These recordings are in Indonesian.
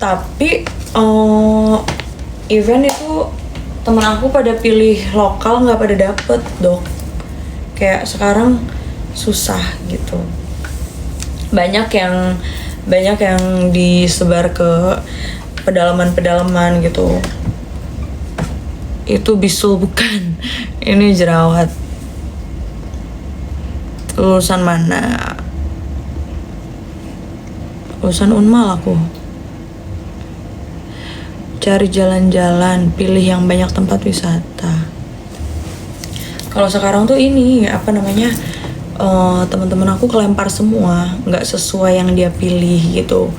Tapi event itu temen aku pada pilih lokal, nggak pada dapet dok. Kayak sekarang susah gitu. Banyak yang disebar ke pedalaman gitu. Itu bisul bukan? Ini jerawat. Lulusan mana? Lulusan Unmal aku. Cari jalan-jalan, pilih yang banyak tempat wisata. Kalau sekarang tuh ini apa namanya, teman-teman aku kelempar semua, nggak sesuai yang dia pilih gitu.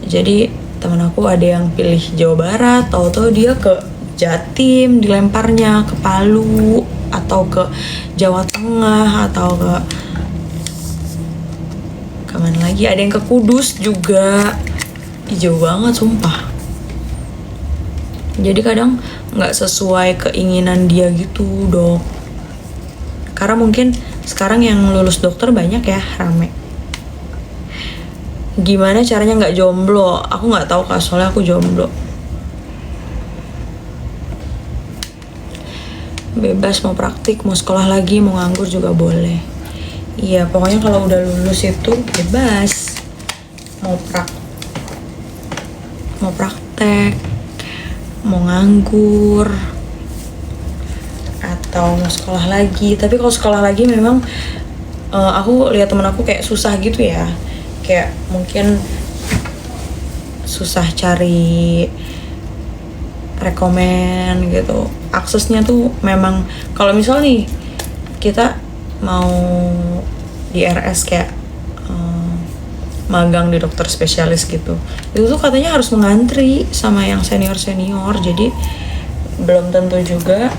Jadi teman aku ada yang pilih Jawa Barat, tahu-tahu dia ke Jatim dilemparnya, ke Palu atau ke Jawa Tengah atau ke mana lagi, ada yang ke Kudus juga. Jauh banget sumpah. Jadi kadang nggak sesuai keinginan dia gitu dok. Karena mungkin sekarang yang lulus dokter banyak ya, rame. Gimana caranya nggak jomblo? Aku nggak tahu kak, soalnya aku jomblo. Bebas mau praktik, mau sekolah lagi, mau nganggur juga boleh. Iya, pokoknya kalau udah lulus itu bebas. Mau praktek, mau nganggur, atau mau sekolah lagi. Tapi kalau sekolah lagi memang aku lihat temen aku kayak susah gitu ya. Kayak mungkin susah cari rekomen gitu. Aksesnya tuh memang kalau misal nih kita mau di RS kayak magang di dokter spesialis gitu, itu tuh katanya harus mengantri sama yang senior, jadi belum tentu juga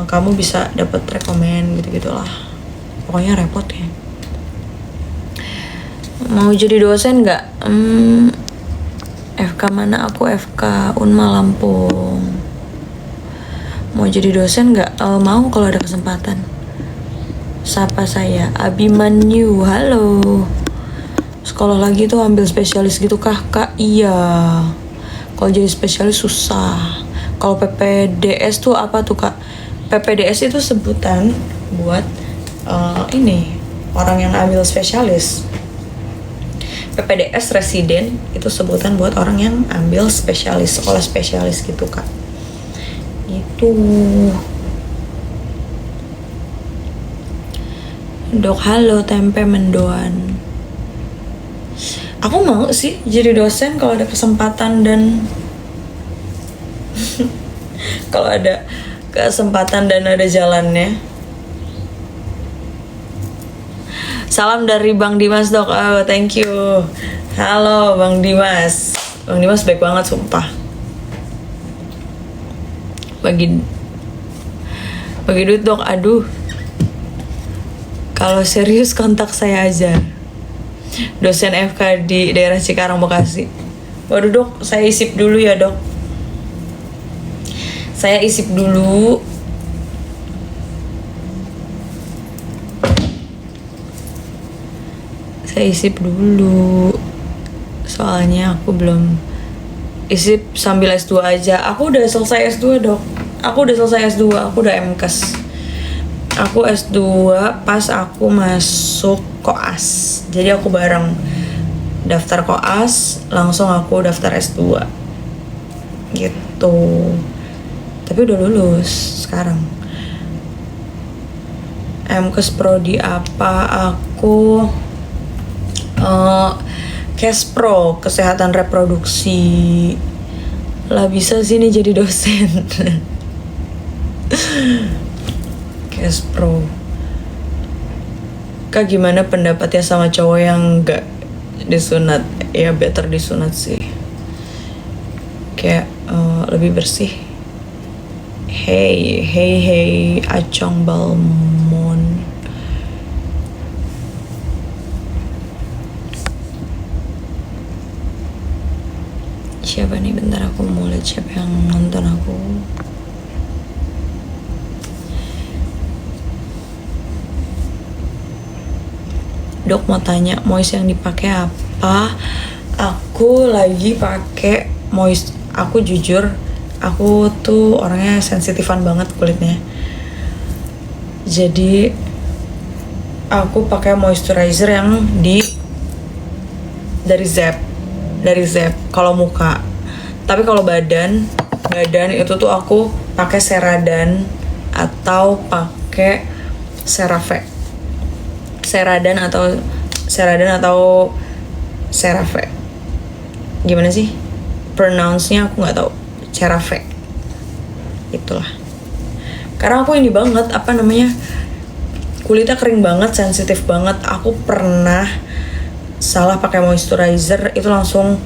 kamu bisa dapat rekomen gitu-gitulah. Pokoknya repot ya. Mau jadi dosen nggak? FK mana? Aku FK Unma Lampung. Mau jadi dosen nggak? Mau kalau ada kesempatan. Sapa saya Abimanyu, halo. Sekolah lagi tuh ambil spesialis gitu kah kak? Iya. Kalau jadi spesialis susah. Kalau PPDS tuh apa tuh kak? PPDS itu sebutan buat ini orang yang ambil spesialis. PPDS residen itu sebutan buat orang yang ambil spesialis, sekolah spesialis gitu kak. Gitu. Dok halo, tempe mendoan. Aku mau sih jadi dosen kalau ada kesempatan dan kalau ada kesempatan dan ada jalannya. Salam dari Bang Dimas dok. Oh, thank you. Halo Bang Dimas. Bang Dimas baik banget sumpah. Bagi duit dok. Aduh. Kalau serius kontak saya aja. Dosen FK di daerah Cikarang, Bekasi. Waduh dok, saya isip dulu ya dok. Saya isip dulu. Soalnya aku belum isip sambil S2 aja. Aku udah selesai S2 dok. Aku udah MKes. Aku S2 pas aku masuk koas. Jadi aku bareng daftar koas, langsung aku daftar S2 gitu. Tapi udah lulus sekarang. MKes prodi apa? Aku Kespro, kesehatan reproduksi. Lah bisa sih nih jadi dosen. Kespro. Kak gimana pendapatnya sama cowok yang gak disunat? Ya better disunat sih. Kayak lebih bersih. Hey Acong Balmon. Siapa nih? Bentar aku mau lihat siapa yang nonton aku. Dok mau tanya, moist yang dipakai apa? Aku lagi pakai aku jujur, aku tuh orangnya sensitifan banget kulitnya. Jadi aku pakai moisturizer yang dari Zep kalau muka. Tapi kalau badan itu tuh aku pakai Ceradan atau pakai CeraVe. Ceradan atau CeraVe. Gimana sih pronounce-nya, aku nggak tahu. CeraVe. Itulah. Karena aku ini banget, kulitnya kering banget, sensitif banget. Aku pernah salah pakai moisturizer, itu langsung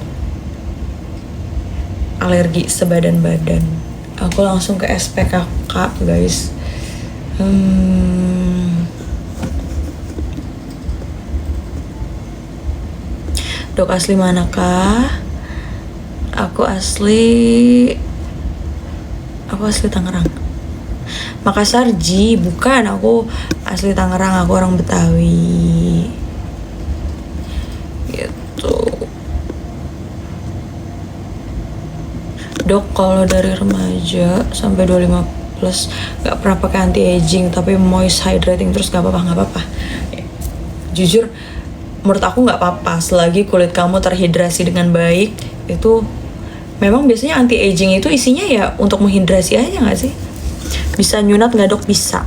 alergi sebadan-badan. Aku langsung ke SPKK, guys. Dok, asli manakah? Aku asli Tangerang. Makassar, bukan. Aku asli Tangerang, aku orang Betawi. Gitu. Dok, kalau dari remaja sampai 25 plus gak pernah pakai anti aging tapi moist hydrating terus gak apa-apa. Jujur, menurut aku gak apa-apa selagi kulit kamu terhidrasi dengan baik. Itu memang biasanya anti aging itu isinya ya untuk menghidrasi aja gak sih? Bisa nyunat gak, Dok? Bisa.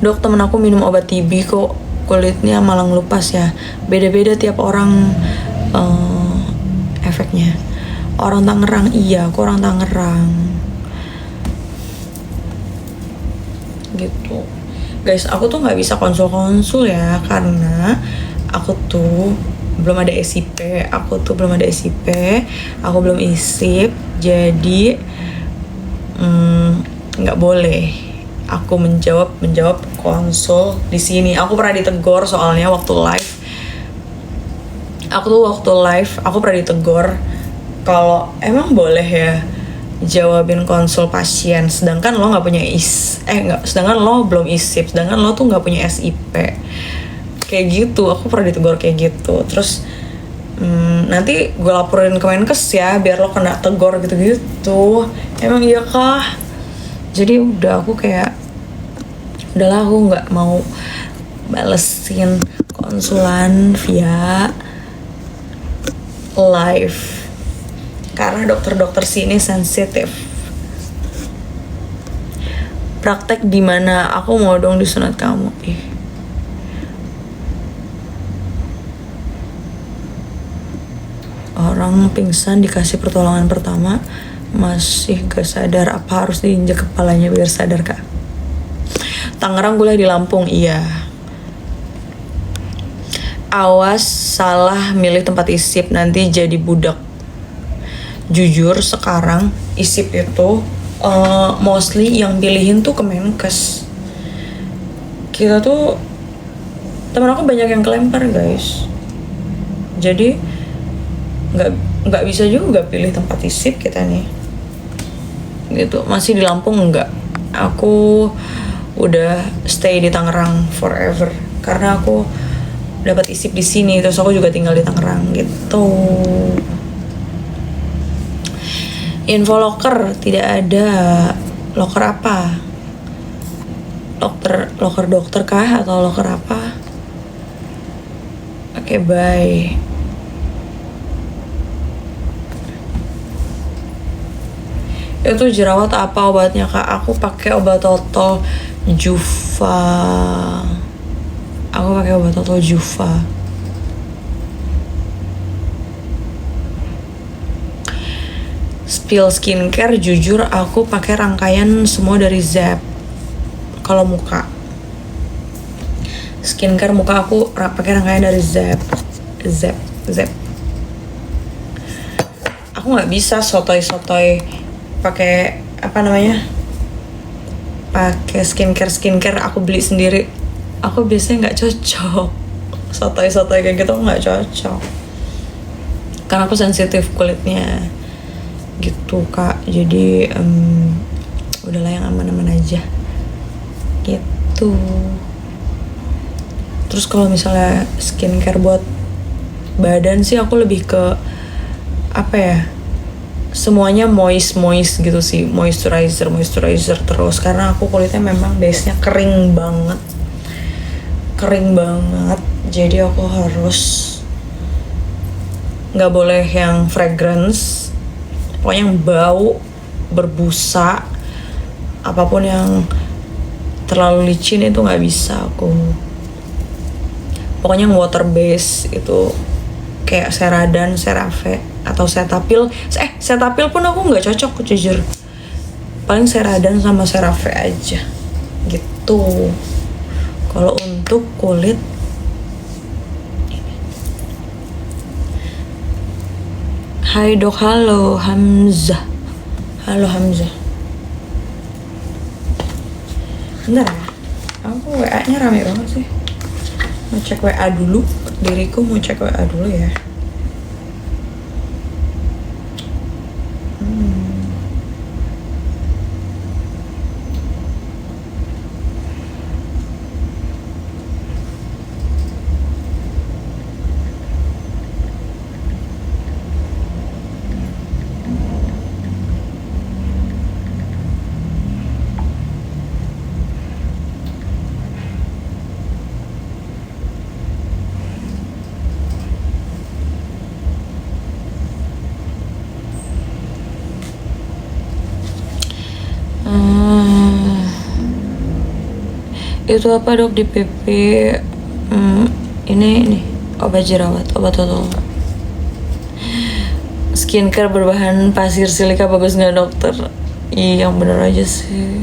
Dok, temen aku minum obat TB kok kulitnya malah ngelupas ya. Beda-beda tiap orang efeknya. Orang Tangerang, iya, aku orang Tangerang. Gitu. Guys, aku tuh nggak bisa konsul ya karena aku tuh belum ada SIP, aku belum isip, jadi nggak boleh aku menjawab konsul di sini. Aku pernah ditegur soalnya waktu live. Aku pernah ditegur kalau emang boleh ya jawabin konsul pasien sedangkan lo nggak punya sedangkan lo belum isip, sedangkan lo tuh nggak punya SIP. Kayak gitu, aku pernah ditegur kayak gitu. Terus nanti gue laporin ke Menkes ya biar lo kena tegur gitu. Emang iya kah? Jadi udah, aku kayak udahlah, aku nggak mau balesin konsulan via live karena dokter sini sensitif. Praktek di mana? Aku mau dong disunat kamu. Orang pingsan dikasih pertolongan pertama masih gak sadar, apa harus diinjak kepalanya biar sadar, Kak? Tangerang, kuliah di Lampung, iya. Awas salah milih tempat isip, nanti jadi budak. Jujur sekarang isip itu mostly yang pilihin tuh Kemenkes. Kita tuh, temen aku banyak yang kelempar, guys. Jadi nggak bisa juga pilih tempat isip kita nih. Gitu, masih di Lampung enggak. Aku udah stay di Tangerang forever karena aku dapat isip di sini, terus aku juga tinggal di Tangerang gitu. Info loker tidak ada. Loker apa? Loker dokter kah atau loker apa? Oke, bye. Itu jerawat apa obatnya, Kak? Aku pakai obat Totol Juva. Spill skincare, jujur aku pakai rangkaian semua dari Zep. Kalau muka, skincare muka aku pakai rangkaian dari Zep. Aku nggak bisa sotoy pakai pakai skincare aku beli sendiri. Aku biasanya nggak cocok sotoy kayak gitu, nggak cocok karena aku sensitif kulitnya gitu, Kak. Jadi udahlah yang aman-aman aja gitu. gitu. Terus kalau misalnya skincare buat badan sih aku lebih ke apa ya, semuanya moist gitu sih, moisturizer terus, karena aku kulitnya memang base nya kering banget, jadi aku harus nggak boleh yang fragrance, pokoknya yang bau berbusa, apapun yang terlalu licin itu nggak bisa aku. Pokoknya yang water base itu kayak Ceradan, CeraVe atau Cetaphil. Cetaphil pun aku nggak cocok jujur. Paling Ceradan sama CeraVe aja gitu. Kalau untuk kulit ini. Hai dok, halo Hamzah. Halo Hamzah. Bentar ya, aku WA-nya rame banget sih. Mau cek WA dulu, diriku mau cek WA dulu ya. Itu apa dok di PP? Ini obat jerawat, obat total. Skincare berbahan pasir silika bagus nggak dokter? Iya yang bener aja sih.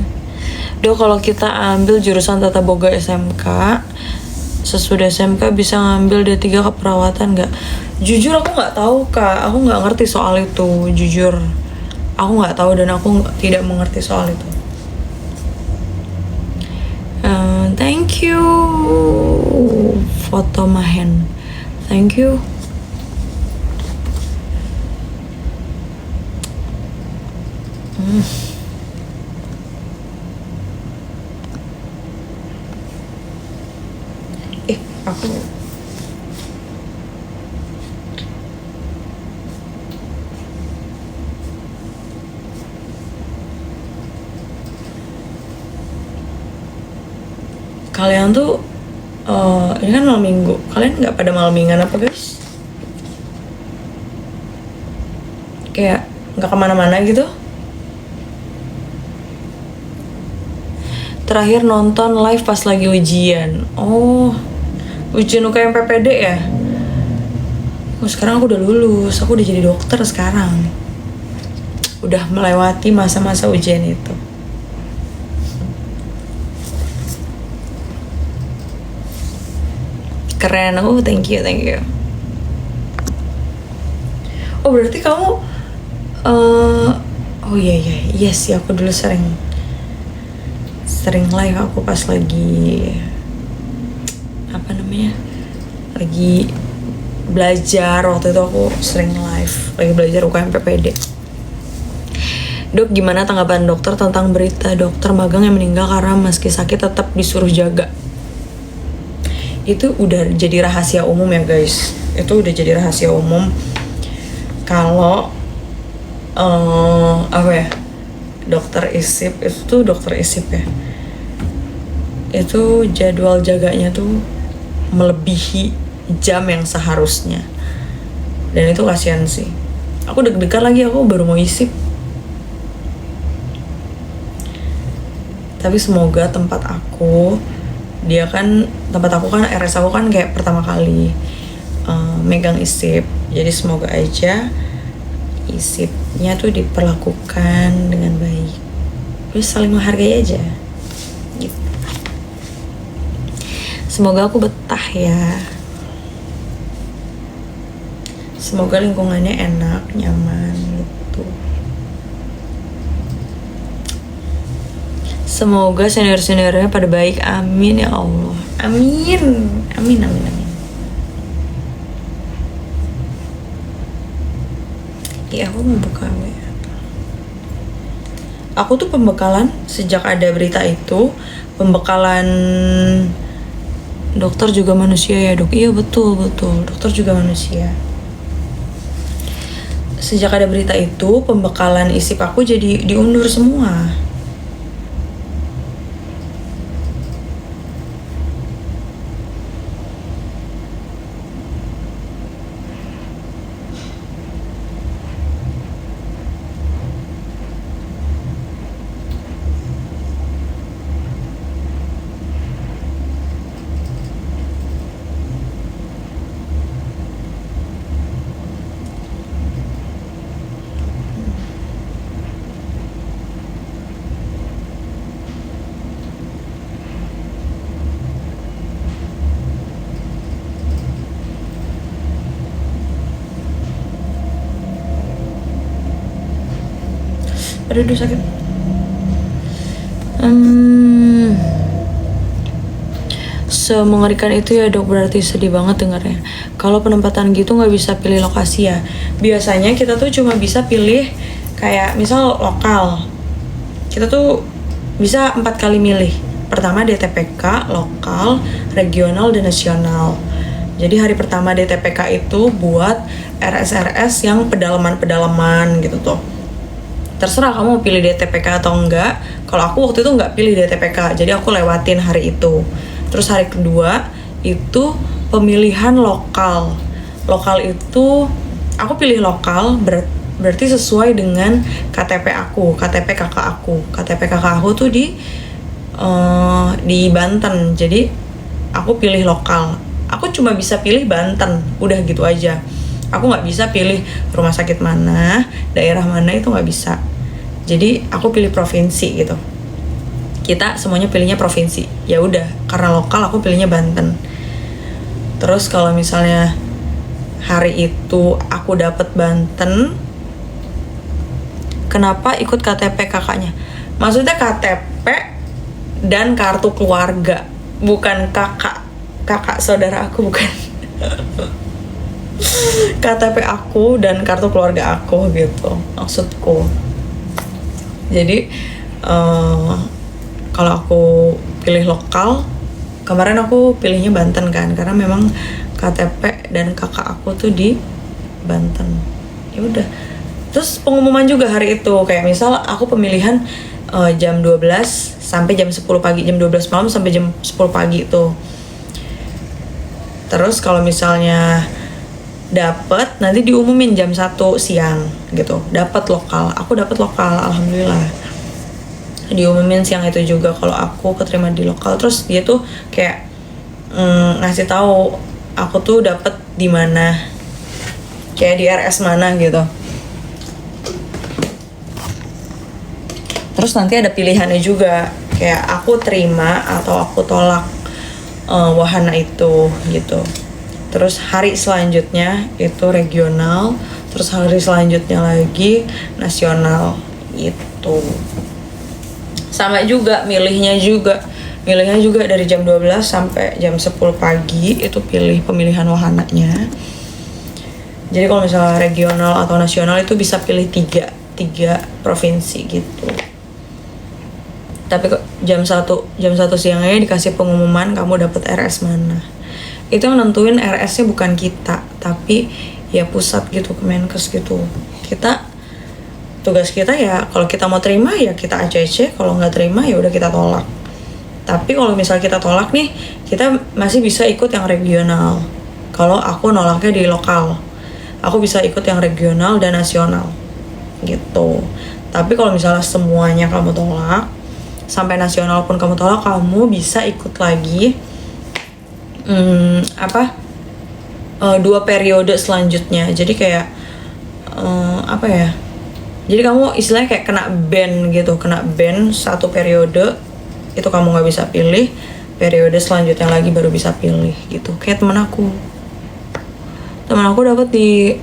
Dok kalau kita ambil jurusan Tata Boga SMK, sesudah SMK bisa ngambil D3 keperawatan nggak? Jujur aku nggak tahu kak, aku nggak ngerti soal itu. Jujur, aku nggak tahu dan aku tidak mengerti soal itu. Thank you, foto Mahen. Thank you. Aku kalian tuh ini kan malam minggu, kalian nggak pada malam mingguan apa guys? Kayak nggak kemana-mana gitu? Terakhir nonton live pas lagi ujian. Oh, ujian UKM PPD ya? Oh, sekarang aku udah lulus, aku udah jadi dokter sekarang. Udah melewati masa-masa ujian itu. Keren, thank you. Oh berarti kamu, oh iya sih, aku dulu sering live aku pas lagi apa namanya, lagi belajar. Waktu itu aku sering live lagi belajar UKM PPD. Dok, gimana tanggapan dokter tentang berita dokter magang yang meninggal karena meski sakit tetap disuruh jaga? Itu udah jadi rahasia umum ya guys. Itu udah jadi rahasia umum kalau apa ya, dokter isip itu tuh, dokter isip ya, itu jadwal jaganya tuh melebihi jam yang seharusnya, dan itu kasihan sih. Aku deg-degan lagi, aku baru mau isip. Tapi semoga tempat aku kan RS aku kan kayak pertama kali megang isip, jadi semoga aja isipnya tuh diperlakukan dengan baik, terus saling menghargai aja gitu. Semoga aku betah ya, semoga lingkungannya enak, nyaman gitu. Semoga senior-seniornya pada baik, amin ya Allah. Amin. Iya, aku mau buka WA. Aku tuh pembekalan sejak ada berita itu, pembekalan dokter juga manusia ya dok. Iya betul, dokter juga manusia. Sejak ada berita itu, pembekalan isip aku jadi diundur semua. Aduh sakit. Semengerikan itu ya dok, berarti sedih banget dengarnya. Kalau penempatan gitu nggak bisa pilih lokasi ya. Biasanya kita tuh cuma bisa pilih kayak misal lokal. Kita tuh bisa 4 kali milih. Pertama DTPK, lokal, regional, dan nasional. Jadi hari pertama DTPK itu buat RS-RS yang pedalaman-pedalaman gitu tuh. Terserah kamu mau pilih DTPK atau enggak. Kalau aku waktu itu nggak pilih DTPK, jadi aku lewatin hari itu. Terus hari kedua itu pemilihan lokal. Lokal itu aku pilih lokal berarti sesuai dengan KTP aku, KTP kakak aku. KTP kakak aku tuh di Banten. Jadi aku pilih lokal. Aku cuma bisa pilih Banten, udah gitu aja. Aku nggak bisa pilih rumah sakit mana, daerah mana, itu nggak bisa. Jadi aku pilih provinsi gitu. Kita semuanya pilihnya provinsi. Ya udah, karena lokal aku pilihnya Banten. Terus kalau misalnya hari itu aku dapet Banten, kenapa ikut KTP kakaknya? Maksudnya KTP dan kartu keluarga, bukan kakak saudara aku, bukan. KTP aku dan kartu keluarga aku gitu maksudku. Jadi kalau aku pilih lokal, kemarin aku pilihnya Banten kan, karena memang KTP dan kakak aku tuh di Banten. Ya udah. Terus pengumuman juga hari itu, kayak misal aku pemilihan jam 12 sampai jam 10 pagi, jam 12 malam sampai jam 10 pagi tuh. Terus kalau misalnya dapat, nanti diumumin jam 1 siang gitu. Dapat lokal, aku dapat lokal, alhamdulillah. Diumumin siang itu juga kalau aku keterima di lokal. Terus dia tuh kayak ngasih tahu aku tuh dapat di mana, kayak di RS mana gitu. Terus nanti ada pilihannya juga, kayak aku terima atau aku tolak wahana itu gitu. Terus hari selanjutnya itu regional, terus hari selanjutnya lagi nasional itu. Sama juga milihnya juga dari jam 12 sampai jam 10 pagi itu pemilihan wahananya. Jadi kalau misalnya regional atau nasional itu bisa pilih tiga provinsi gitu. Tapi jam 1 siangnya dikasih pengumuman kamu dapat RS mana. Itu yang nentuin RS-nya bukan kita, tapi ya pusat gitu, Kemenkes gitu. Tugas kita ya kalau kita mau terima ya kita ACC, kalau nggak terima ya udah kita tolak. Tapi kalau misal kita tolak nih, kita masih bisa ikut yang regional. Kalau aku nolaknya di lokal, aku bisa ikut yang regional dan nasional gitu. Tapi kalau misalnya semuanya kamu tolak, sampai nasional pun kamu tolak, kamu bisa ikut lagi 2 periode selanjutnya. Jadi kayak jadi kamu istilahnya kayak kena ban gitu, kena ban 1 periode itu kamu nggak bisa pilih, periode selanjutnya lagi baru bisa pilih gitu. Kayak teman aku dapat di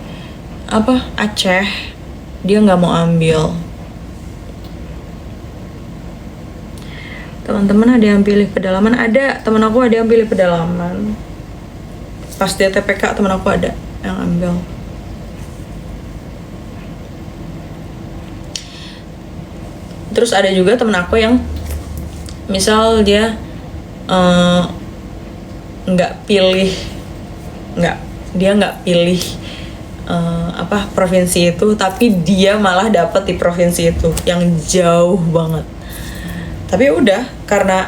Aceh, dia nggak mau ambil. Teman-teman ada yang pilih pedalaman? Ada, teman aku ada yang pilih pedalaman. Pas DTPK teman aku ada yang ambil. Terus ada juga teman aku yang misal dia nggak pilih provinsi itu, tapi dia malah dapet di provinsi itu yang jauh banget. Tapi karena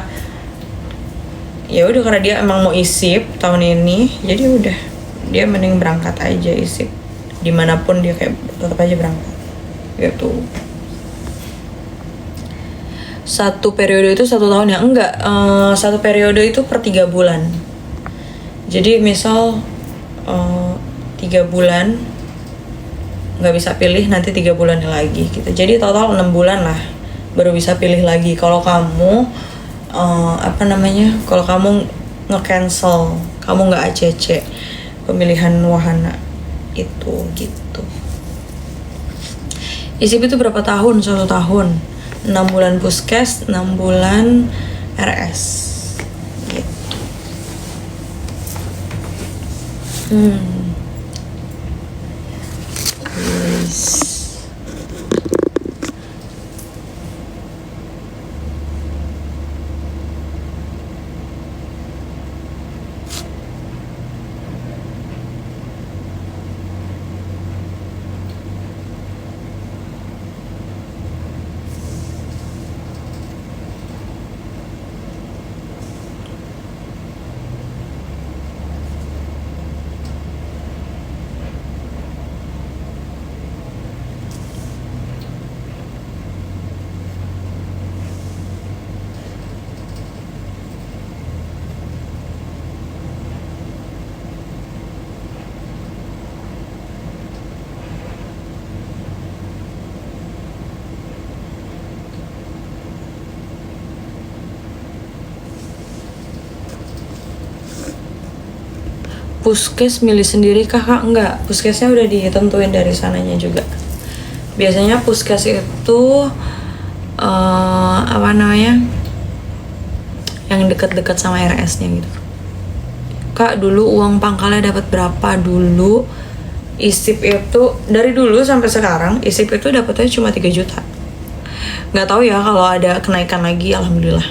dia emang mau isip tahun ini, jadi dia mending berangkat aja isip dimanapun dia, kayak tetap aja berangkat gitu. Satu periode itu 1 tahun ya? Enggak, satu periode itu per 3 bulan. Jadi misal 3 bulan nggak bisa pilih, nanti 3 bulan lagi gitu. Jadi total 6 bulan lah baru bisa pilih lagi. Kalau kamu kalau kamu nge-cancel, kamu nggak ACC pemilihan wahana itu gitu. ISIP itu berapa tahun? 1 tahun. 6 bulan puskes, 6 bulan RS gitu. Yes. Puskes milih sendiri kak? Enggak, puskesnya udah ditentuin dari sananya juga. Biasanya puskes itu yang dekat-dekat sama RS-nya gitu. Kak, dulu uang pangkalnya dapat berapa? Dulu ISIP itu dari dulu sampai sekarang ISIP itu dapatnya cuma 3 juta. Nggak tahu ya kalau ada kenaikan lagi, alhamdulillah.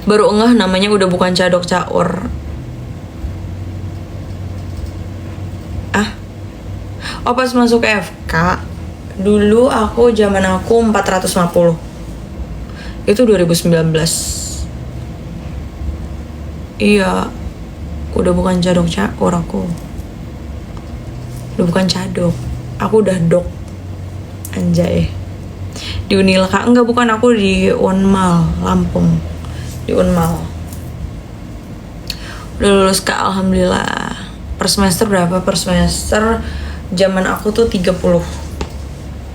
Baru ngeh namanya udah bukan cadok caur. Oh, pas masuk FK dulu zaman aku 450. Itu 2019. Iya, udah bukan cadok caur aku. Udah bukan cadok. Aku udah dok. Anjay. Di Unilka, enggak, bukan, aku di Unmal, Lampung. Di Unmal. Udah lulus Kak, alhamdulillah. Per semester berapa? Per semester zaman aku tuh 30.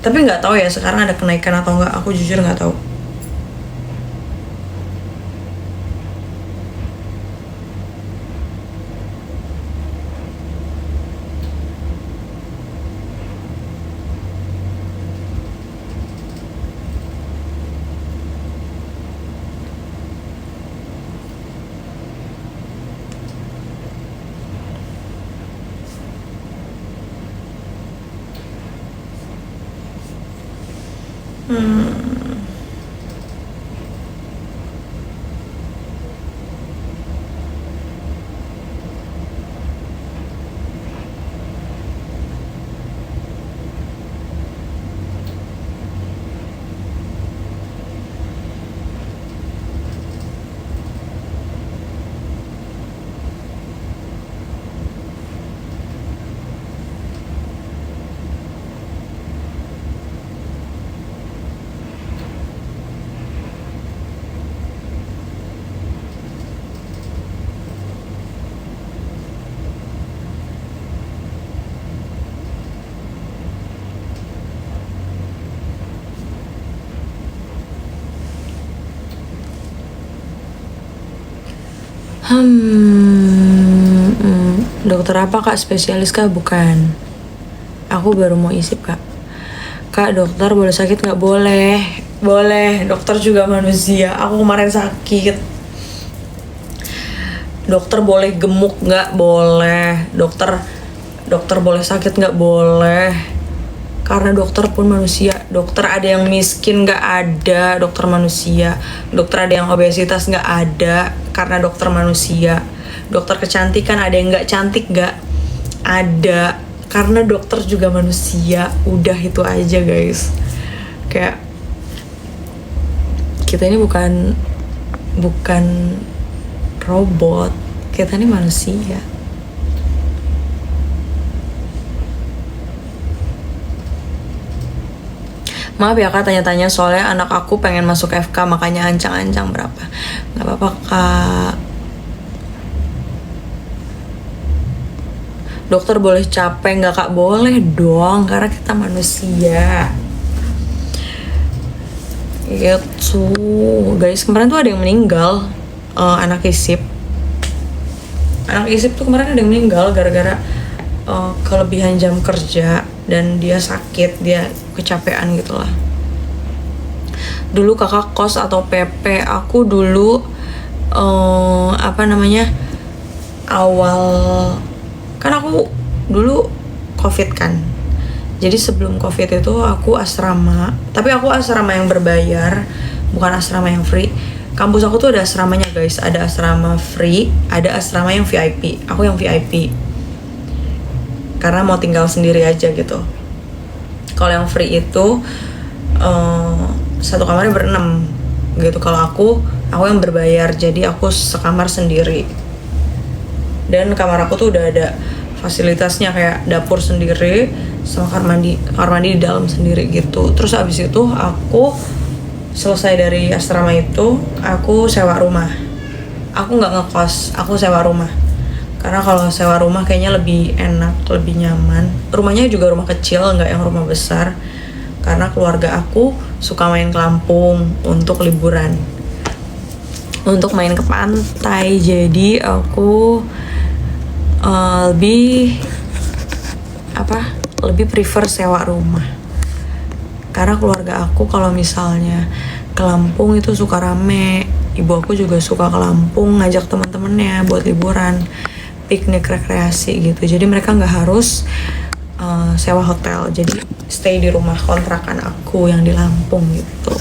Tapi nggak tahu ya sekarang ada kenaikan atau nggak, aku jujur nggak tahu. Dokter apa kak? Spesialis kah? Bukan. Aku baru mau isip kak. Kak, dokter boleh sakit nggak? Boleh. Boleh. Dokter juga manusia. Aku kemarin sakit. Dokter boleh gemuk nggak? Boleh. Dokter boleh sakit nggak? Boleh. karena dokter pun manusia. Dokter ada yang miskin nggak ada, dokter manusia. Dokter ada yang obesitas nggak ada, karena dokter manusia. Dokter kecantikan ada yang nggak cantik nggak ada, karena dokter juga manusia. Udah itu aja guys. Kayak kita ini bukan robot, kita ini manusia. Maaf ya kak, tanya-tanya soalnya anak aku pengen masuk FK, makanya ancang-ancang berapa. Gak apa-apa kak. Dokter boleh capek nggak kak? Boleh dong, karena kita manusia. Gitu guys, kemarin tuh ada yang meninggal, anak isip tuh kemarin ada yang meninggal gara-gara kelebihan jam kerja dan dia sakit, dia kecapean gitulah. Dulu kakak kos atau PP? Aku dulu awal kan aku dulu COVID kan. Jadi sebelum COVID itu aku asrama, tapi aku asrama yang berbayar, bukan asrama yang free. Kampus aku tuh ada asramanya guys, ada asrama free, ada asrama yang VIP. Aku yang VIP, karena mau tinggal sendiri aja gitu. Kalau yang free itu satu kamarnya berenam gitu. Kalau aku yang berbayar, jadi aku sekamar sendiri. Dan kamar aku tuh udah ada fasilitasnya, kayak dapur sendiri sama kamar mandi di dalam sendiri gitu. Terus abis itu aku selesai dari asrama itu, aku sewa rumah. Aku nggak ngekos, aku sewa rumah. Karena kalau sewa rumah kayaknya lebih enak, lebih nyaman. Rumahnya juga rumah kecil, nggak yang rumah besar. Karena keluarga aku suka main ke Lampung untuk liburan, untuk main ke pantai. Jadi aku lebih prefer sewa rumah. Karena keluarga aku kalau misalnya ke Lampung itu suka rame. Ibu aku juga suka ke Lampung, ngajak teman-temannya buat liburan, piknik, rekreasi gitu. Jadi mereka nggak harus sewa hotel, jadi stay di rumah kontrakan aku yang di Lampung gitu.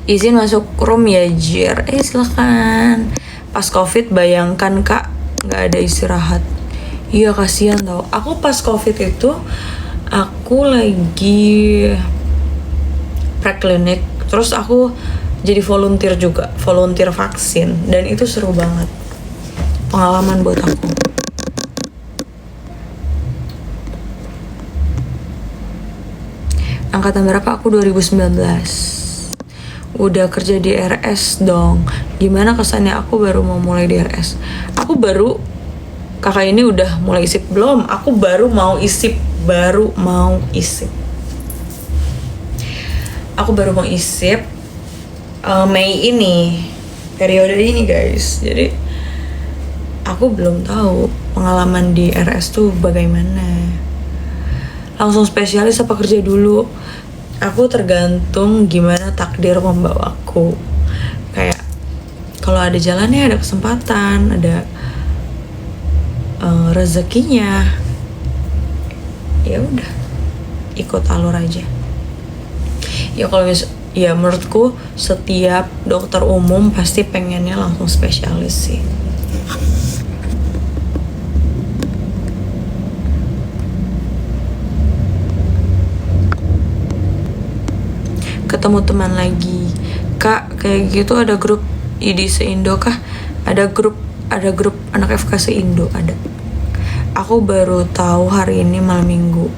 Izin masuk room ya Jir? Silakan. Pas COVID bayangkan kak, nggak ada istirahat. Iya kasihan tau. Aku pas COVID itu aku lagi preklinik, terus aku jadi volunteer juga, volunteer vaksin, dan itu seru banget, pengalaman buat aku. Angkatan berapa? Aku 2019. Udah kerja di RS dong. Gimana kesannya? Aku baru mau mulai di RS. Kakak ini udah mulai isip belum? Aku baru mau isip. Aku baru mau isip Mei ini, periode ini guys. Jadi aku belum tahu pengalaman di RS tuh bagaimana. Langsung spesialis apa kerja dulu? Aku tergantung gimana takdir membawaku. Kayak kalau ada jalannya, ada kesempatan, ada rezekinya, ya udah ikut alur aja. Ya kalau ya menurutku setiap dokter umum pasti pengennya langsung spesialis sih. Ketemu teman lagi kak, kayak gitu. Ada grup ID se-Indo kah? Ada grup anak FK se-Indo ada. Aku baru tahu hari ini malam minggu.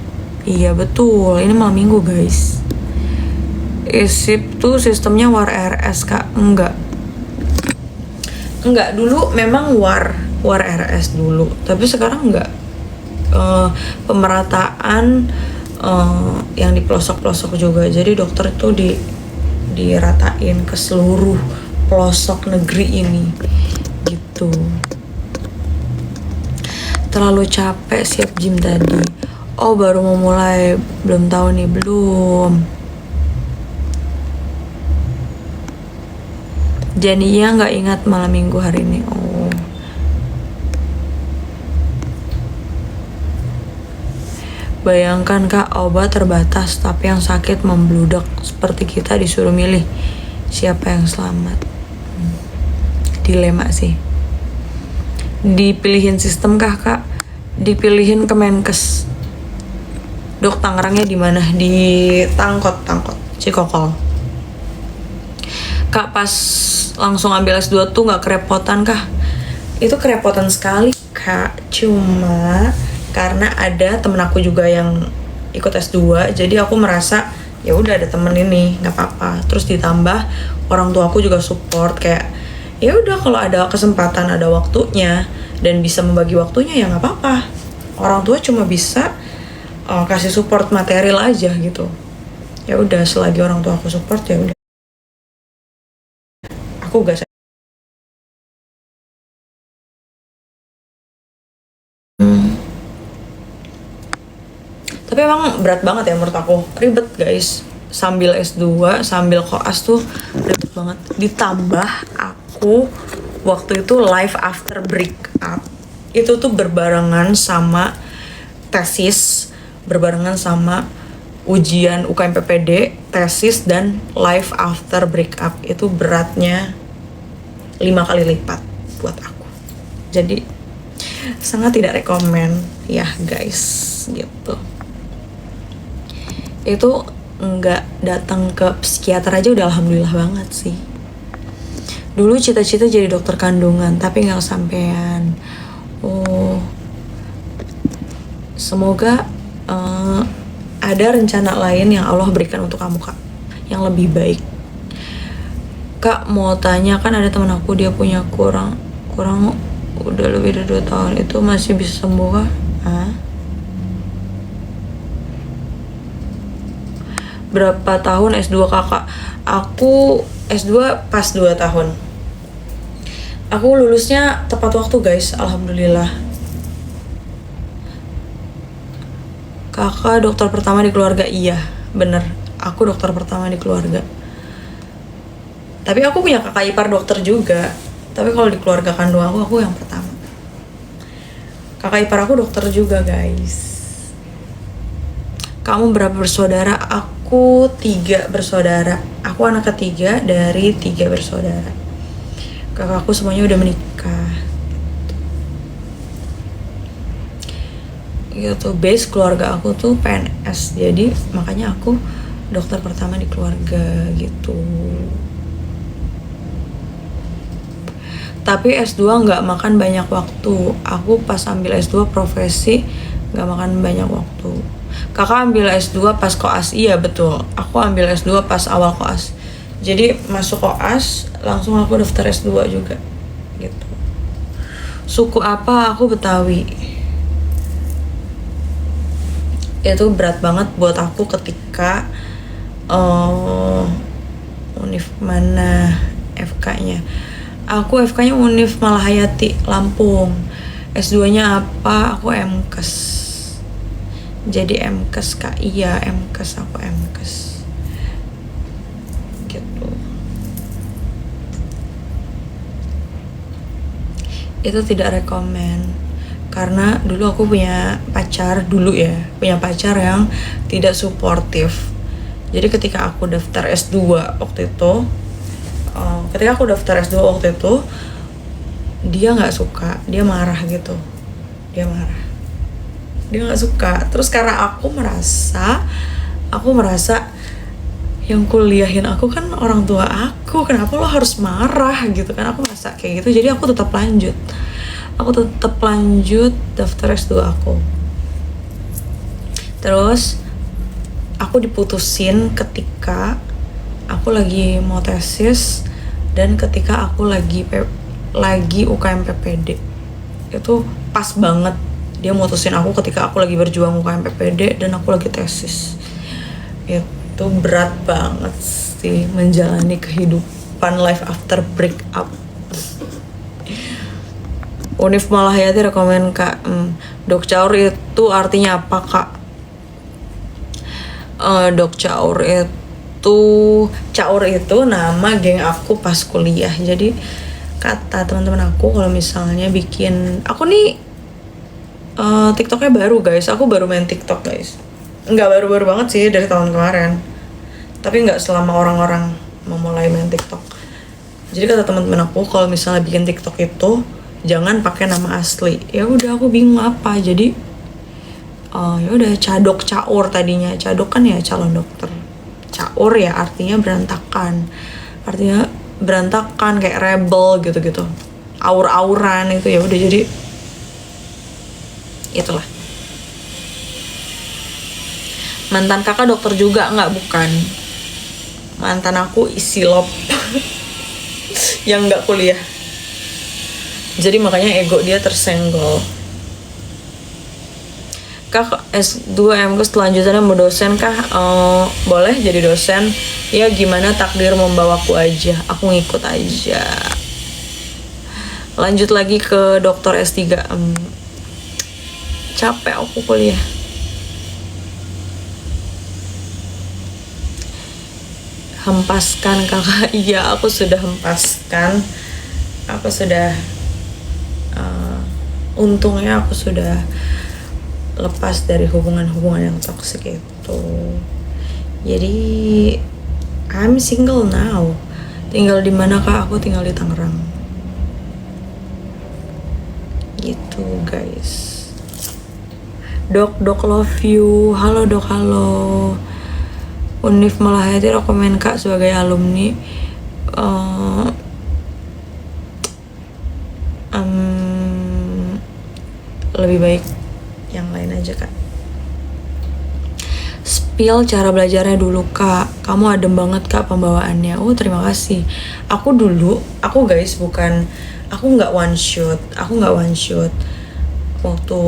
Iya betul, ini malam minggu guys. ISIP tuh sistemnya war RS kak? Enggak, dulu memang war RS dulu, tapi sekarang enggak. Pemerataan yang di pelosok-pelosok juga, jadi dokter itu diratain ke seluruh pelosok negeri ini gitu. Terlalu capek siap gym tadi. Oh baru mau mulai, belum tahu nih, belum. Jadinya nggak ingat malam minggu hari ini. Oh Bayangkan kak, obat terbatas tapi yang sakit membludak. Seperti kita disuruh milih siapa yang selamat. Dilema sih. Dipilihin sistem kah kak? Dipilihin Kemenkes. Dok, Tangerangnya di mana? Di Tangkot, Cikokol. Kak, pas langsung ambil S2 tuh nggak kerepotan kah? Itu kerepotan sekali kak, cuma karena ada temen aku juga yang ikut S2, jadi aku merasa ya udah ada temen ini, nggak apa-apa. Terus ditambah orang tua aku juga support, kayak ya udah kalau ada kesempatan, ada waktunya dan bisa membagi waktunya ya nggak apa-apa. Orang tua cuma bisa kasih support material aja gitu. Ya udah, selagi orang tua aku support ya udah. Aku gak Tapi emang berat banget ya menurut aku. Ribet guys. Sambil S2, sambil koas tuh ribet banget. Ditambah aku waktu itu live after breakup. Itu tuh berbarengan sama tesis, berbarengan sama ujian UKM PPD, tesis, dan live after breakup. Itu beratnya 5 kali lipat buat aku. Jadi sangat tidak rekomen ya guys gitu. Itu nggak datang ke psikiater aja udah alhamdulillah banget sih. Dulu cita-cita jadi dokter kandungan tapi nggak kesampean. Semoga ada rencana lain yang Allah berikan untuk kamu kak, yang lebih baik. Kak mau tanya, kan ada teman aku dia punya kurang udah lebih dari 2 tahun, itu masih bisa sembuh kah? Berapa tahun S2 kakak? Aku S2 pas 2 tahun. Aku lulusnya tepat waktu guys, alhamdulillah. Kakak dokter pertama di keluarga, iya bener, aku dokter pertama di keluarga. Tapi aku punya kakak ipar dokter juga. Tapi kalau di keluarga kandung aku yang pertama. Kakak ipar aku dokter juga guys. Kamu berapa bersaudara? Aku 3 bersaudara. Aku anak ketiga dari 3 bersaudara. Kakakku semuanya udah menikah. Gitu, base keluarga aku tuh PNS. Jadi makanya aku dokter pertama di keluarga gitu. Tapi S2 nggak makan banyak waktu. Aku pas ambil S2 profesi nggak makan banyak waktu. Kakak ambil S2 pas koas, iya betul. Aku ambil S2 pas awal koas. Jadi masuk koas langsung aku daftar S2 juga gitu. Suku apa? Aku Betawi. Itu berat banget buat aku ketika univ mana FK-nya. Aku FK-nya Univ Malahayati, Lampung. S2-nya apa? Aku MKes. Jadi MKes kak, iya MKes, aku MKes. Gitu. Itu tidak rekomen. Karena dulu aku punya pacar yang tidak suportif. Jadi ketika aku daftar S2 waktu itu, dia nggak suka, dia marah gitu, dia nggak suka. Terus karena aku merasa yang kuliahin aku kan orang tua aku, kenapa lo harus marah gitu kan, aku merasa kayak gitu. Jadi aku tetap lanjut daftar S2 aku. Terus aku diputusin ketika aku lagi mau tesis dan ketika aku lagi UKM PPD. Itu pas banget dia mutusin aku ketika aku lagi berjuang UKM PPD dan aku lagi tesis. Itu berat banget sih menjalani kehidupan life after breakup. Univ Malahayati rekomen kak. Dok Caur itu artinya apa kak? Dok Caur itu nama geng aku pas kuliah. Jadi kata teman-teman aku kalau misalnya bikin, aku nih TikToknya baru guys, aku baru main TikTok guys. Nggak baru-baru banget sih, dari tahun kemarin. Tapi nggak selama orang-orang memulai main TikTok. Jadi kata teman-teman aku, kalau misalnya bikin TikTok itu jangan pakai nama asli. Ya udah, aku bingung apa. Jadi ya udah, Cadok Caur tadinya. Cadok kan ya calon dokter. Caur ya artinya berantakan. Artinya berantakan kayak rebel gitu-gitu. Aur-auran itu, ya udah, jadi itulah. Mantan kakak dokter juga nggak? Bukan, mantan aku isilop yang nggak kuliah, jadi makanya ego dia tersenggol. Kak, S2 MK selanjutnya mau dosen kah? Boleh jadi dosen. Ya gimana takdir membawaku aja, aku ngikut aja. Lanjut lagi ke dokter S3. Capek aku kuliah. Hempaskan kakak. Iya, aku sudah hempaskan. Aku sudah untungnya aku sudah lepas dari hubungan-hubungan yang toksik itu. Jadi I'm single now. Tinggal di mana kak? Aku tinggal di Tangerang. Gitu guys. Dok love you. Halo dok, halo. Unif Malahati rekomen kak sebagai alumni. Lebih baik yang lain aja kak. Spill cara belajarnya dulu kak. Kamu adem banget kak pembawaannya. Oh terima kasih. Aku guys aku nggak one shot. Waktu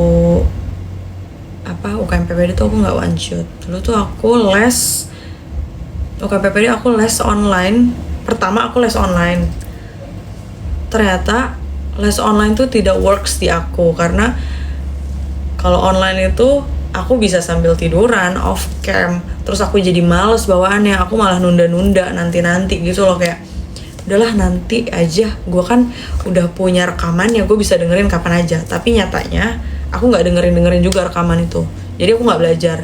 UKM PPD tuh aku nggak one shot. Dulu tuh aku les UKM PPD, aku les online. Pertama aku les online. Ternyata les online tuh tidak works di aku, karena kalau online itu aku bisa sambil tiduran off cam, terus aku jadi males bawaannya. Aku malah nunda-nunda nanti gitu loh, kayak udahlah nanti aja, gue kan udah punya rekaman ya, gue bisa dengerin kapan aja. Tapi nyatanya aku nggak dengerin juga rekaman itu, jadi aku nggak belajar.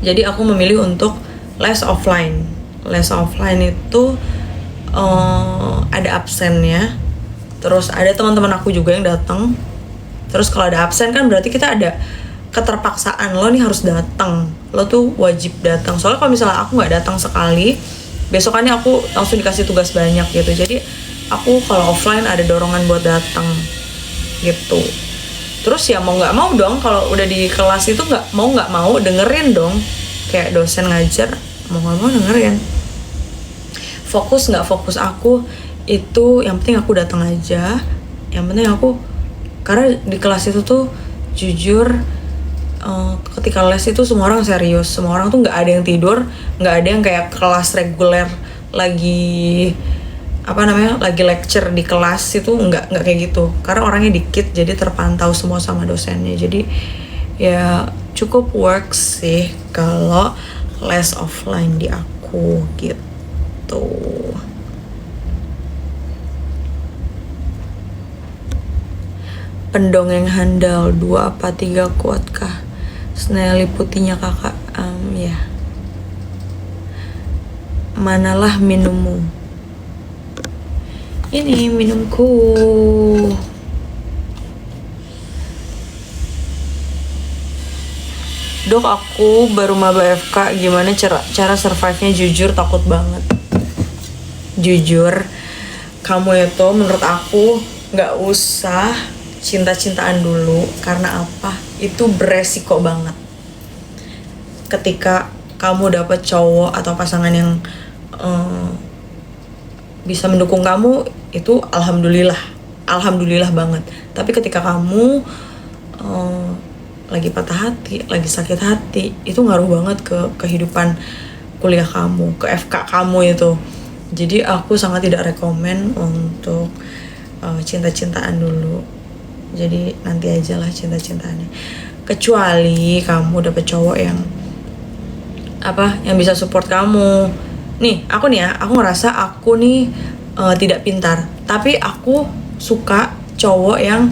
Jadi aku memilih untuk les offline. Les offline itu ada absennya, terus ada teman-teman aku juga yang datang. Terus kalau ada absen kan berarti kita ada keterpaksaan, lo nih harus datang, lo tuh wajib datang. Soalnya kalau misalnya aku nggak datang sekali, besokannya aku langsung dikasih tugas banyak gitu. Jadi aku kalau offline ada dorongan buat datang gitu. Terus ya mau nggak mau dong, kalau udah di kelas itu nggak mau dengerin dong, kayak dosen ngajar mau nggak mau dengerin. Fokus nggak fokus aku itu, yang penting aku datang aja. Yang penting aku, karena di kelas itu tuh jujur ketika les itu semua orang serius, semua orang tuh nggak ada yang tidur, nggak ada yang kayak kelas reguler lagi lagi lecture di kelas itu, nggak kayak gitu. Karena orangnya dikit, jadi terpantau semua sama dosennya. Jadi ya cukup works sih kalau les offline di aku gitu. Pendongeng handal 2 apa 3 kuat kah? Snelly putihnya kakak. Ya. Manalah minummu? Ini minumku. Dok, aku baru maba FK, gimana cara survive-nya? Jujur takut banget. Jujur, kamu itu menurut aku gak usah cinta-cintaan dulu. Karena apa? Itu beresiko banget. Ketika kamu dapet cowok atau pasangan yang bisa mendukung kamu, itu alhamdulillah banget. Tapi ketika kamu lagi patah hati, lagi sakit hati, itu ngaruh banget ke kehidupan kuliah kamu, ke FK kamu itu. Jadi aku sangat tidak rekomen untuk cinta-cintaan dulu. Jadi nanti aja lah cinta-cintaannya. Kecuali kamu dapet cowok yang bisa support kamu. Aku ngerasa aku tidak pintar, tapi aku suka cowok yang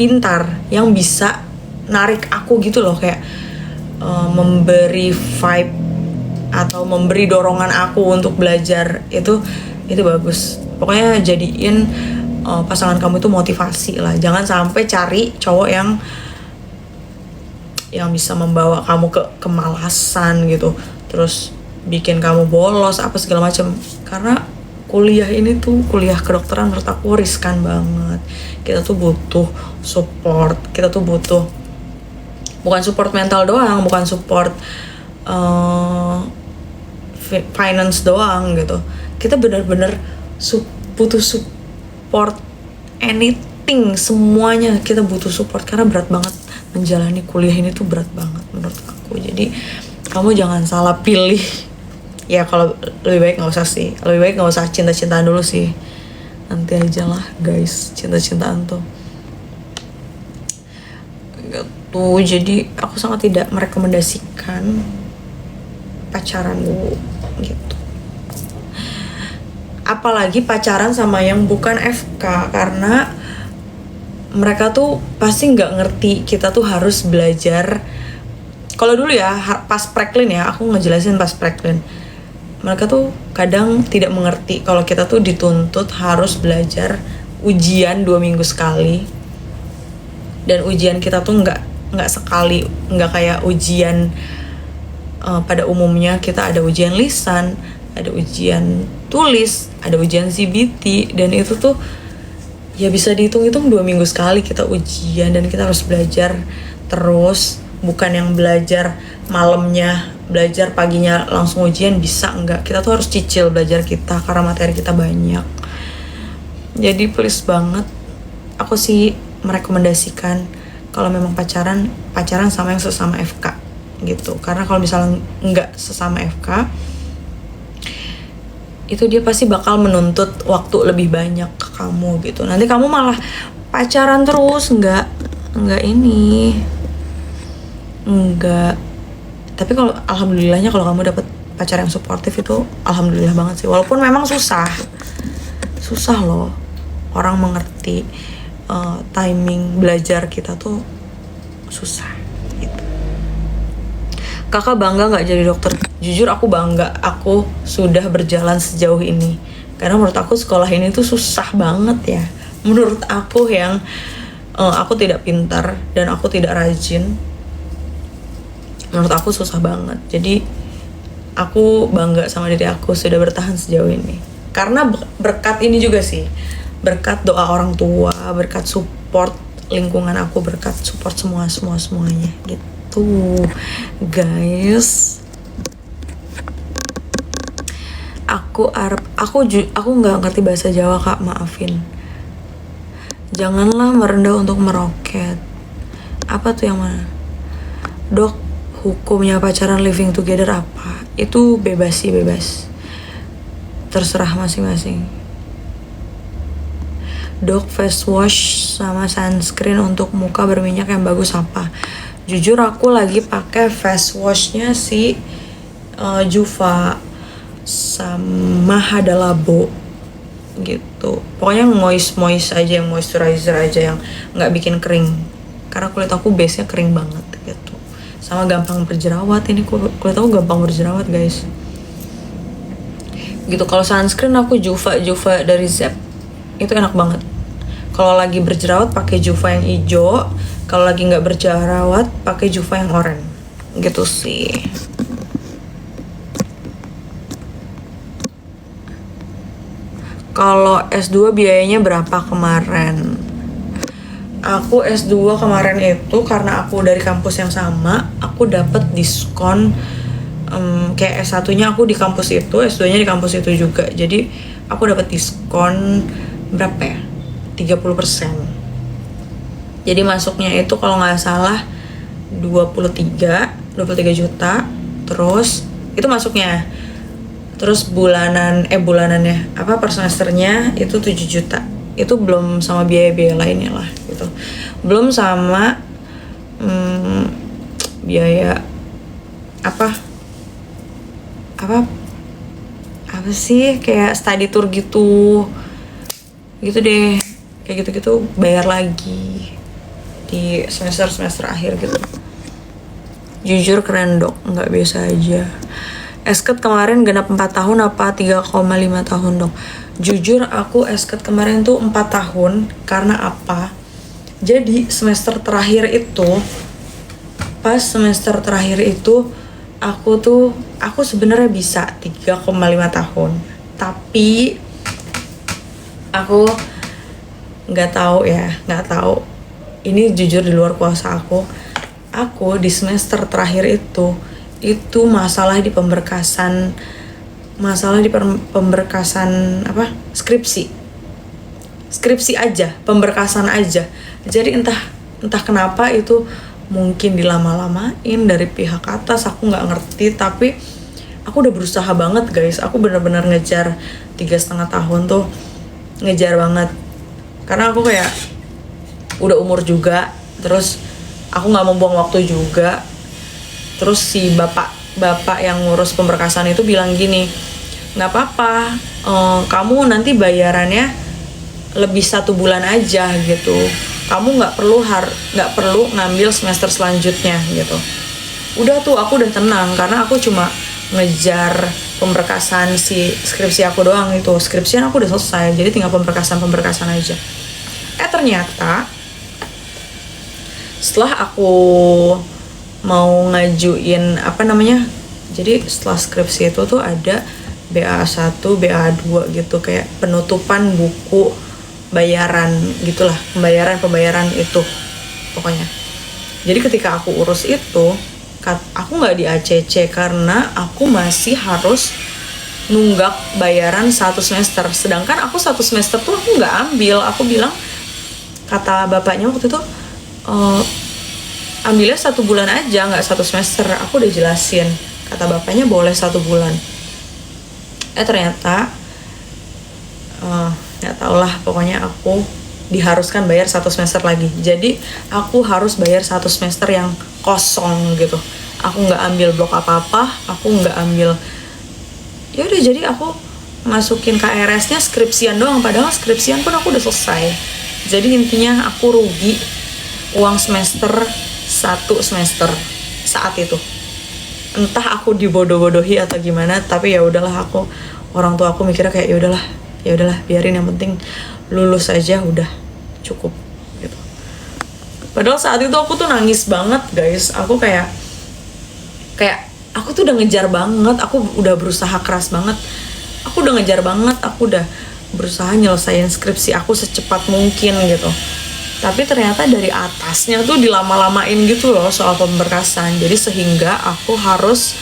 pintar yang bisa narik aku gitu loh, kayak memberi vibe atau memberi dorongan aku untuk belajar. Itu bagus. Pokoknya jadiin pasangan kamu itu motivasi lah. Jangan sampai cari cowok yang bisa membawa kamu ke kemalasan gitu, terus bikin kamu bolos apa segala macam. Karena kuliah kedokteran menurut aku riskan banget. Kita tuh butuh support, kita tuh butuh bukan support mental doang, bukan support finance doang gitu. Kita benar-benar butuh support anything, semuanya kita butuh support karena berat banget menjalani kuliah ini tuh, berat banget menurut aku. Jadi kamu jangan salah pilih. Ya kalau lebih baik nggak usah sih, lebih baik nggak usah cinta-cintaan dulu sih. Nanti aja lah guys, cinta-cintaan tuh. Gitu, jadi aku sangat tidak merekomendasikan pacaran dulu gitu. Apalagi pacaran sama yang bukan FK, karena mereka tuh pasti nggak ngerti kita tuh harus belajar. Kalau dulu ya pas preklin ya, aku ngejelasin pas preklin, mereka tuh kadang tidak mengerti kalau kita tuh dituntut harus belajar ujian 2 minggu sekali. Dan ujian kita tuh nggak sekali, nggak kayak ujian pada umumnya. Kita ada ujian lisan, ada ujian tulis, ada ujian CBT, dan itu tuh ya bisa dihitung-hitung 2 minggu sekali kita ujian. Dan kita harus belajar terus, bukan yang belajar malamnya, belajar paginya langsung ujian, bisa enggak. Kita tuh harus cicil belajar kita karena materi kita banyak. Jadi please banget, aku sih merekomendasikan kalau memang pacaran sama yang sesama FK gitu. Karena kalau misalnya enggak sesama FK, itu dia pasti bakal menuntut waktu lebih banyak ke kamu gitu. Nanti kamu malah pacaran terus, enggak tapi kalau alhamdulillahnya kalau kamu dapet pacar yang suportif itu alhamdulillah banget sih. Walaupun memang susah loh orang mengerti timing belajar kita tuh susah gitu. Kakak bangga nggak jadi dokter? Jujur aku bangga, aku sudah berjalan sejauh ini. Karena menurut aku sekolah ini tuh susah banget ya. Menurut aku yang aku tidak pintar dan aku tidak rajin, menurut aku susah banget. Jadi aku bangga sama diri aku sudah bertahan sejauh ini. Karena berkat ini juga sih, berkat doa orang tua, berkat support lingkungan aku, berkat support semuanya gitu guys. Aku nggak ngerti bahasa Jawa kak, maafin. Janganlah merendah untuk meroket. Apa tuh yang mana? Dok, hukumnya pacaran living together apa? Itu bebas sih, bebas. Terserah masing-masing. Dok, face wash sama sunscreen untuk muka berminyak yang bagus apa? Jujur aku lagi pakai face washnya si Juva sama Hada Labo gitu. Pokoknya yang moist aja, yang moisturizer aja, yang nggak bikin kering. Karena kulit aku base-nya kering banget gitu. Sama gampang berjerawat. Ini kulit aku gampang berjerawat guys. Gitu. Kalau sunscreen aku Juva dari Zep. Itu enak banget. Kalau lagi berjerawat pakai Juva yang hijau. Kalau lagi nggak berjerawat pakai Juva yang oranye. Gitu sih. Kalau S2 biayanya berapa kemarin? Aku S2 kemarin itu karena aku dari kampus yang sama, aku dapat diskon. Kayak S1-nya aku di kampus itu, S2-nya di kampus itu juga. Jadi aku dapat diskon berapa ya? 30%. Jadi masuknya itu kalau nggak salah 23 juta. Terus itu masuknya. Terus bulanannya per semesternya itu 7 juta. Itu belum sama biaya-biaya lainnya lah gitu. Belum sama biaya apa sih, kayak study tour gitu deh, kayak gitu bayar lagi di semester akhir gitu. Jujur keren dok, nggak biasa aja. Esket kemarin genap 4 tahun apa 3,5 tahun dok? Jujur aku esket kemarin tuh 4 tahun. Karena apa? Jadi semester terakhir itu, pas semester terakhir itu aku sebenarnya bisa 3,5 tahun. Tapi aku nggak tahu. Ini jujur di luar kuasa aku. Aku di semester terakhir itu masalah di pemberkasan apa, skripsi aja, pemberkasan aja. Jadi entah kenapa itu mungkin dilama-lamain dari pihak atas, aku nggak ngerti. Tapi aku udah berusaha banget guys, aku benar-benar ngejar 3,5 tahun tuh, ngejar banget. Karena aku kayak udah umur juga, terus aku nggak mau buang waktu juga. Terus si bapak yang ngurus pemberkasan itu bilang gini, nggak apa-apa, kamu nanti bayarannya lebih 1 bulan aja gitu, kamu nggak perlu ngambil semester selanjutnya gitu. Udah tuh aku udah tenang, karena aku cuma ngejar pemberkasan si skripsi aku doang. Itu skripsian aku udah selesai, jadi tinggal pemberkasan aja. Ternyata setelah aku mau ngajuin jadi setelah skripsi itu tuh ada BA1, BA2 gitu, kayak penutupan buku bayaran gitulah, pembayaran itu pokoknya. Jadi ketika aku urus itu, aku nggak di ACC karena aku masih harus nunggak bayaran 1 semester. Sedangkan aku 1 semester tuh aku nggak ambil. Aku bilang, kata bapaknya waktu itu, ambilnya 1 bulan aja, nggak 1 semester. Aku udah jelasin, kata bapaknya boleh 1 bulan. Ternyata nggak tau lah, pokoknya aku diharuskan bayar 1 semester lagi. Jadi aku harus bayar 1 semester yang kosong gitu. Aku nggak ambil blok apa-apa, aku nggak ambil. Ya udah, jadi aku masukin KRS-nya skripsian doang, padahal skripsian pun aku udah selesai. Jadi intinya aku rugi uang semester 1 semester saat itu. Entah aku dibodoh-bodohi atau gimana, tapi ya udahlah, orang tua aku mikirnya kayak ya udahlah biarin, yang penting lulus aja udah cukup gitu. Padahal saat itu aku tuh nangis banget guys. Aku kayak aku tuh udah ngejar banget, aku udah berusaha keras banget, aku udah ngejar banget, aku udah berusaha nyelesain skripsi aku secepat mungkin gitu. Tapi ternyata dari atasnya tuh dilama-lamain gitu loh soal pemberkasan. Jadi sehingga aku harus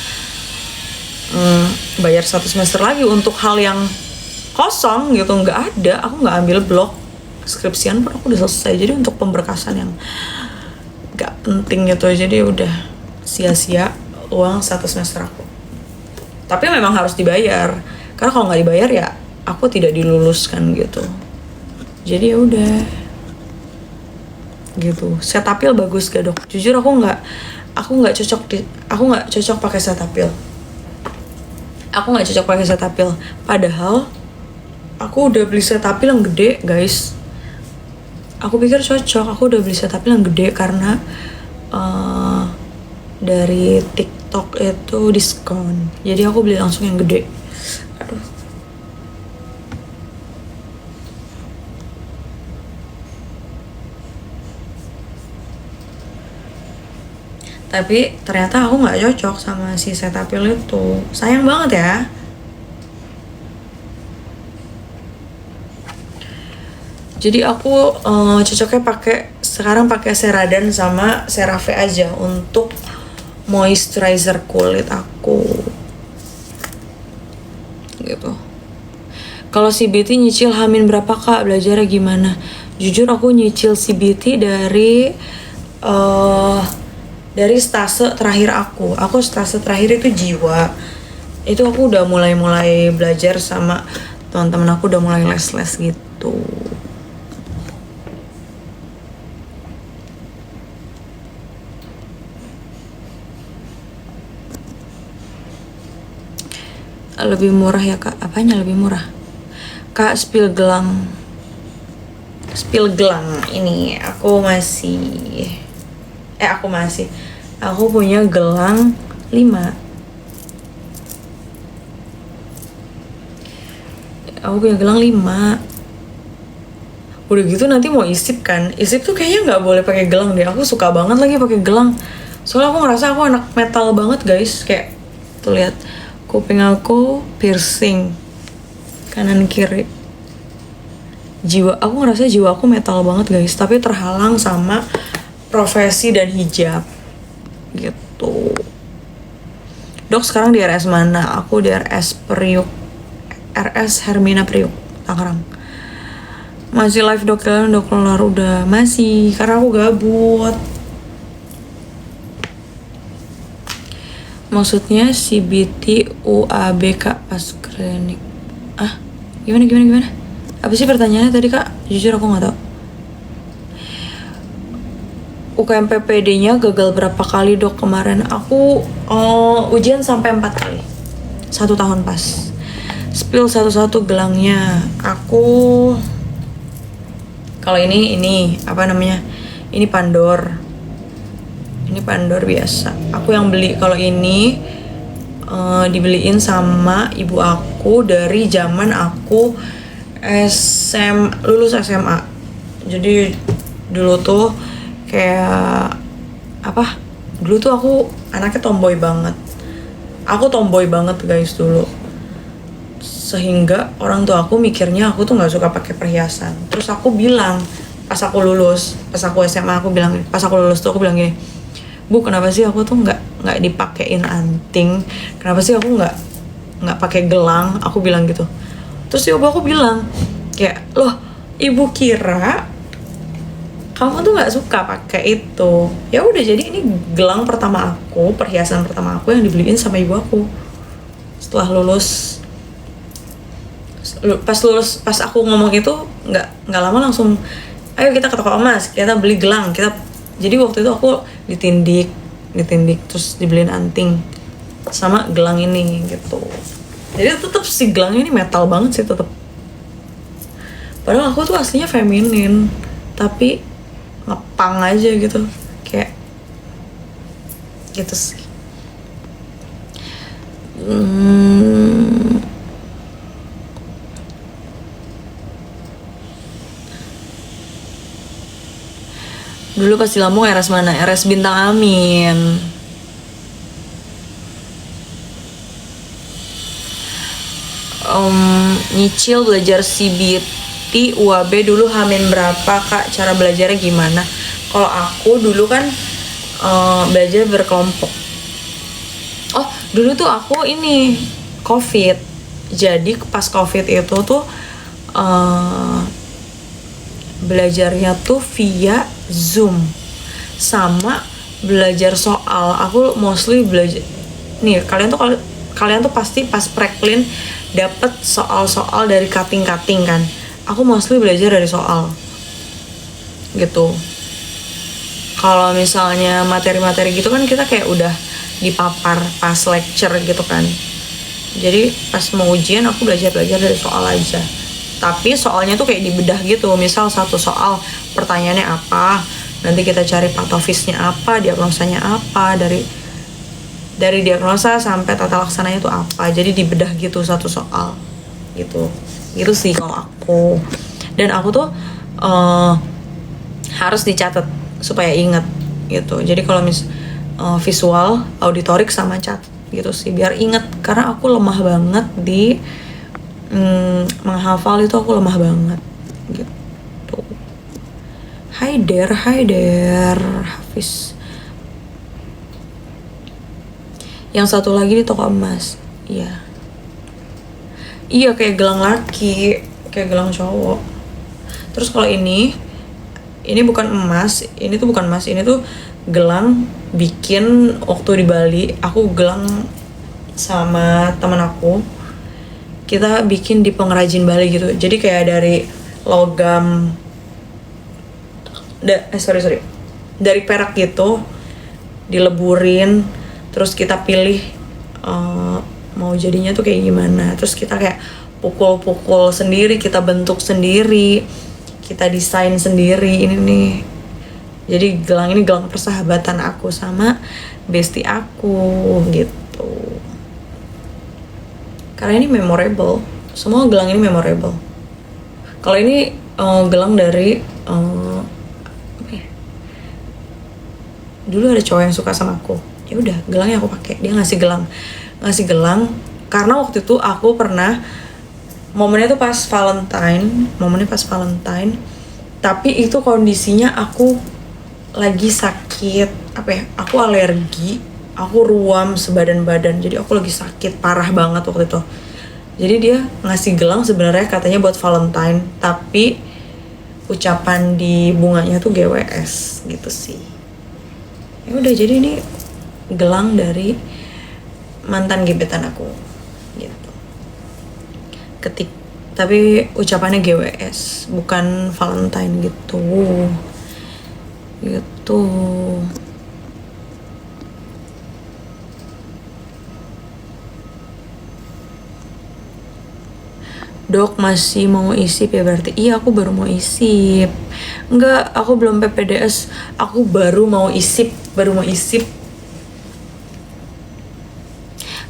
bayar 1 semester lagi untuk hal yang kosong gitu, nggak ada. Aku nggak ambil blok, skripsian pun aku udah selesai. Jadi untuk pemberkasan yang nggak penting gitu, jadi udah sia-sia uang 1 semester aku. Tapi memang harus dibayar, karena kalau nggak dibayar ya aku tidak diluluskan gitu. Jadi ya udah gitu. Cetaphil bagus gak dok? Jujur aku nggak cocok pakai Cetaphil. Padahal aku udah beli Cetaphil yang gede guys. Aku pikir cocok, aku udah beli Cetaphil yang gede karena dari TikTok itu diskon. Jadi aku beli langsung yang gede. Aduh. Tapi ternyata aku nggak cocok sama si Cetaphil itu. Sayang banget ya. Jadi aku cocoknya sekarang pakai Ceradan sama CeraVe aja untuk moisturizer kulit aku. Gitu. Kalau CBT nyicil Hamin berapa kak? Belajarnya gimana? Jujur aku nyicil CBT dari stase terakhir aku stase terakhir itu jiwa. Itu aku udah mulai belajar sama teman-teman aku, udah mulai les gitu. Lebih murah ya kak? Apanya lebih murah? Kak, spill gelang spill gelang ini. Aku punya gelang 5. Udah gitu nanti mau isip kan. Isip tuh kayaknya nggak boleh pakai gelang deh. Aku suka banget lagi pakai gelang. Soalnya aku ngerasa aku anak metal banget guys. Kayak tuh lihat kuping aku piercing kanan kiri. Aku ngerasa jiwa aku metal banget guys. Tapi terhalang sama profesi dan hijab gitu. Dok sekarang di RS mana? Aku di RS Priuk, RS Hermina Priuk, Tangerang. Masih live dok, kalian udah keluar? Udah, masih, karena aku gabut. Maksudnya CBT UABK pas klinik. Gimana? Apa sih pertanyaannya tadi kak? Jujur aku nggak tahu. UKM PPD-nya gagal berapa kali dok kemarin? Aku ujian sampai 4 kali. 1 tahun pas. Spill satu-satu gelangnya. Kalau ini apa namanya? Ini Pandor. Ini Pandor biasa. Aku yang beli. Kalau ini dibeliin sama ibu aku dari zaman aku lulus SMA. Jadi dulu tuh kayak apa? Dulu tuh aku anaknya tomboy banget. Aku tomboy banget guys dulu. Sehingga orang tua aku mikirnya aku tuh nggak suka pakai perhiasan. Terus aku bilang pas aku SMA pas aku lulus tuh aku bilang gini, Bu kenapa sih aku tuh nggak dipakein anting, kenapa sih aku nggak pakai gelang, aku bilang gitu. Terus ibu aku bilang kayak, loh ibu kira kamu tuh nggak suka pakai itu. Ya udah, jadi ini gelang pertama aku, perhiasan pertama aku yang dibeliin sama ibu aku setelah lulus. Pas aku ngomong itu nggak lama langsung ayo kita ke toko emas, kita beli gelang. Jadi waktu itu aku ditindik terus dibeliin anting sama gelang ini gitu. Jadi tetap si gelang ini metal banget sih tetap. Padahal aku tuh aslinya feminin tapi ngepang aja gitu, kayak gitu sih. Dulu pas di Lampung RS mana? RS Bintang Amin. Nyicil belajar CBT UAB dulu Hamin berapa kak? Cara belajarnya gimana? Kalau aku dulu kan belajar berkelompok. Dulu tuh aku ini COVID. Jadi pas COVID itu tuh belajarnya tuh via Zoom sama belajar soal. Aku mostly belajar nih, kalian tuh pasti pas preklin dapet soal-soal dari cutting kan. Aku mostly belajar dari soal gitu. Kalau misalnya materi-materi gitu kan kita kayak udah dipapar pas lecture gitu kan. Jadi pas mau ujian aku belajar dari soal aja. Tapi soalnya tuh kayak dibedah gitu. Misal satu soal pertanyaannya apa, nanti kita cari patofisnya apa, diagnosanya apa, dari diagnosa sampai tata laksananya tuh apa. Jadi dibedah gitu satu soal gitu. Gitu sih kalau aku. Dan aku tuh harus dicatat supaya inget gitu. Jadi kalau visual, auditorik sama cat gitu sih biar inget. Karena aku lemah banget di menghafal, itu aku lemah banget gitu. Hi there Hafiz. Yang satu lagi di toko emas. Iya kayak gelang laki, kayak gelang cowok. Terus kalau ini bukan emas, ini tuh gelang bikin waktu di Bali. Aku gelang sama teman aku, kita bikin di pengrajin Bali gitu. Jadi kayak dari logam dari perak gitu dileburin, terus kita pilih mau jadinya tuh kayak gimana. Terus kita kayak pukul-pukul sendiri, kita bentuk sendiri, kita desain sendiri ini nih. Jadi gelang ini gelang persahabatan aku sama bestie aku gitu. Karena ini memorable. Semua gelang ini memorable. Kalau ini gelang dari apa ya? Dulu ada cowok yang suka sama aku. Ya udah, gelangnya aku pakai. Dia ngasih gelang karena waktu itu aku pernah momennya pas Valentine, tapi itu kondisinya aku lagi sakit, apa ya, aku alergi, aku ruam sebadan-badan, jadi aku lagi sakit parah banget waktu itu. Jadi dia ngasih gelang sebenarnya katanya buat Valentine, tapi ucapan di bunganya tuh GWS gitu sih. Ya udah, jadi ini gelang dari mantan gebetan aku gitu. Tapi ucapannya GWS, bukan Valentine gitu. Dok, masih mau isip ya berarti? Iya, aku baru mau isip. Enggak, aku belum PPDS. Aku baru mau isip.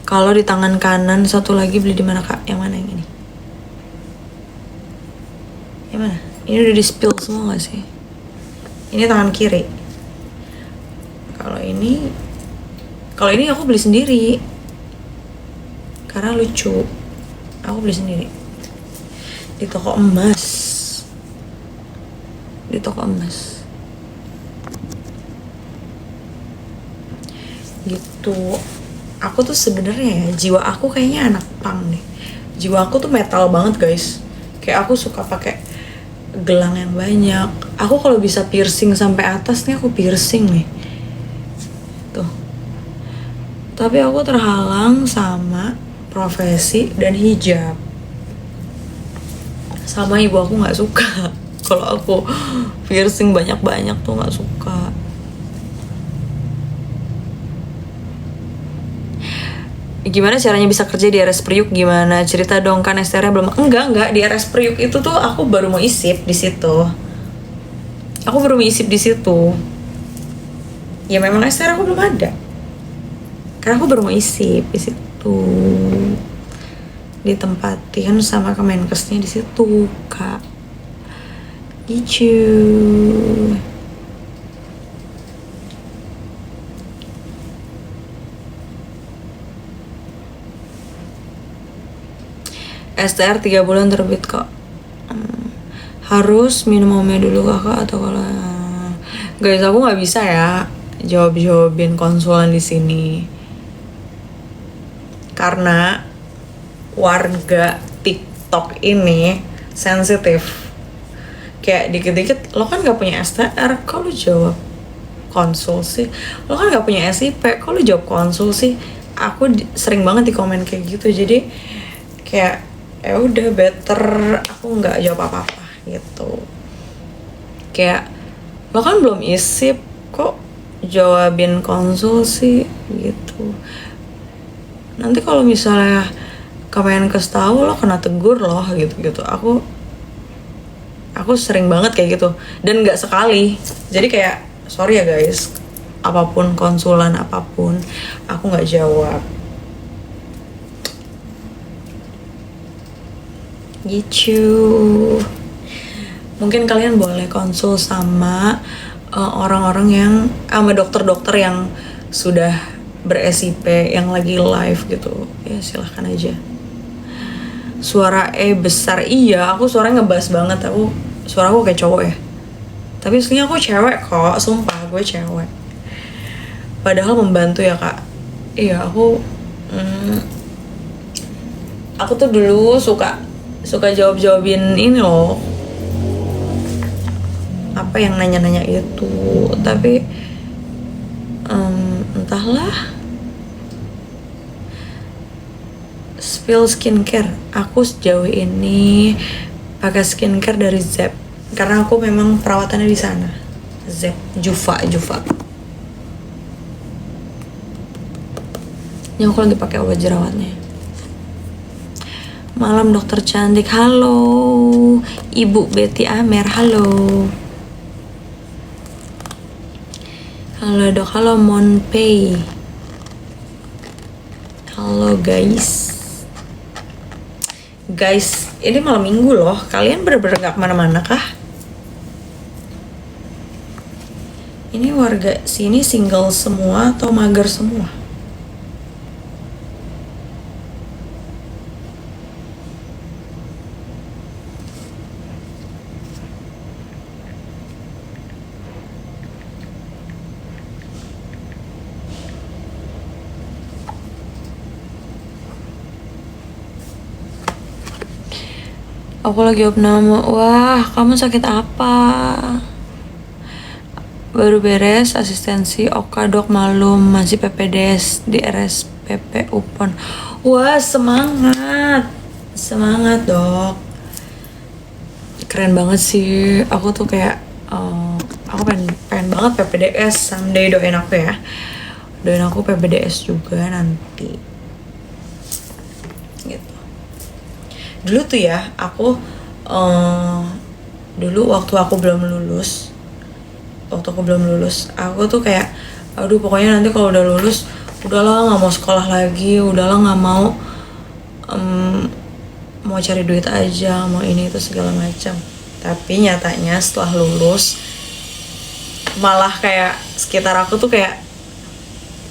Kalau di tangan kanan, satu lagi beli di mana Kak? Yang mana yang ini? Yang mana? Ini udah di spill semua gak sih? Ini tangan kiri. Kalau ini aku beli sendiri. Karena lucu. Aku beli sendiri. Di toko emas. Gitu. Aku tuh sebenarnya ya, jiwa aku kayaknya anak punk nih. Jiwa aku tuh metal banget guys. Kayak aku suka pakai gelang yang banyak. Aku kalau bisa piercing sampai atas nih, aku piercing nih. Tuh. Tapi aku terhalang sama profesi dan hijab. Sama ibu aku nggak suka kalau aku piercing banyak-banyak tuh, nggak suka. Gimana caranya bisa kerja di RS Priuk? Gimana cerita dong, kan STR-nya belum. Enggak, di RS Priuk itu tuh aku baru mau isip di situ. Ya memang STR aku belum ada. Karena aku baru mau isip di situ. Ditempatin sama Kemenkesnya di situ, Kak. Gitu. STR 3 bulan terbit kok. Harus minum omnya dulu kakak atau kalau guys, aku nggak bisa ya jawabin konsulan di sini karena warga TikTok ini sensitif. Kayak dikit-dikit lo kan nggak punya STR, kok lo jawab konsul sih? Lo kan nggak punya SIP, kok lo jawab konsul sih? Aku sering banget di komen kayak gitu, jadi kayak ya udah better aku nggak jawab apa-apa gitu. Kayak lo kan belum isip, kok jawabin konsul sih gitu. Nanti kalau misalnya Kemenkes tahu, lo kena tegur loh gitu. Aku sering banget kayak gitu dan nggak sekali. Jadi kayak sorry ya guys, apapun konsulan apapun aku nggak jawab. Gitu. Mungkin kalian boleh konsul sama orang-orang yang sama dokter-dokter yang sudah ber-SIP yang lagi live gitu. Ya silahkan aja. Suara besar, iya aku suaranya ngebas banget. Suara aku kayak cowok ya. Tapi aslinya aku cewek kok, sumpah gue cewek. Padahal membantu ya kak. Iya aku tuh dulu suka jawabin ini loh, apa yang nanya-nanya itu, tapi entahlah. Spill skincare, aku sejauh ini pakai skincare dari Zep karena aku memang perawatannya di sana. Zep, Juva. Ini aku lagi pakai obat jerawatnya. Malam dokter cantik. Halo Ibu Betty Amer. Halo. Halo dok. Halo Monpay. Halo guys. Guys, ini malam minggu loh. Kalian bener-bener gak kemana-mana kah? Ini warga sini single semua atau mager semua? Aku lagi opname. Wah, kamu sakit apa? Baru beres asistensi Oka dok, malum masih PPDS di RSPP UPON. Wah, semangat. Semangat dok. Keren banget sih. Aku tuh kayak aku pengen banget PPDS someday. Doain aku ya. Doain aku PPDS juga nanti. Gitu. Dulu tuh ya, aku dulu waktu aku belum lulus, aku tuh kayak, aduh pokoknya nanti kalau udah lulus, udahlah nggak mau sekolah lagi, udahlah nggak mau, mau cari duit aja, mau ini itu segala macam. Tapi nyatanya setelah lulus, malah kayak sekitar aku tuh kayak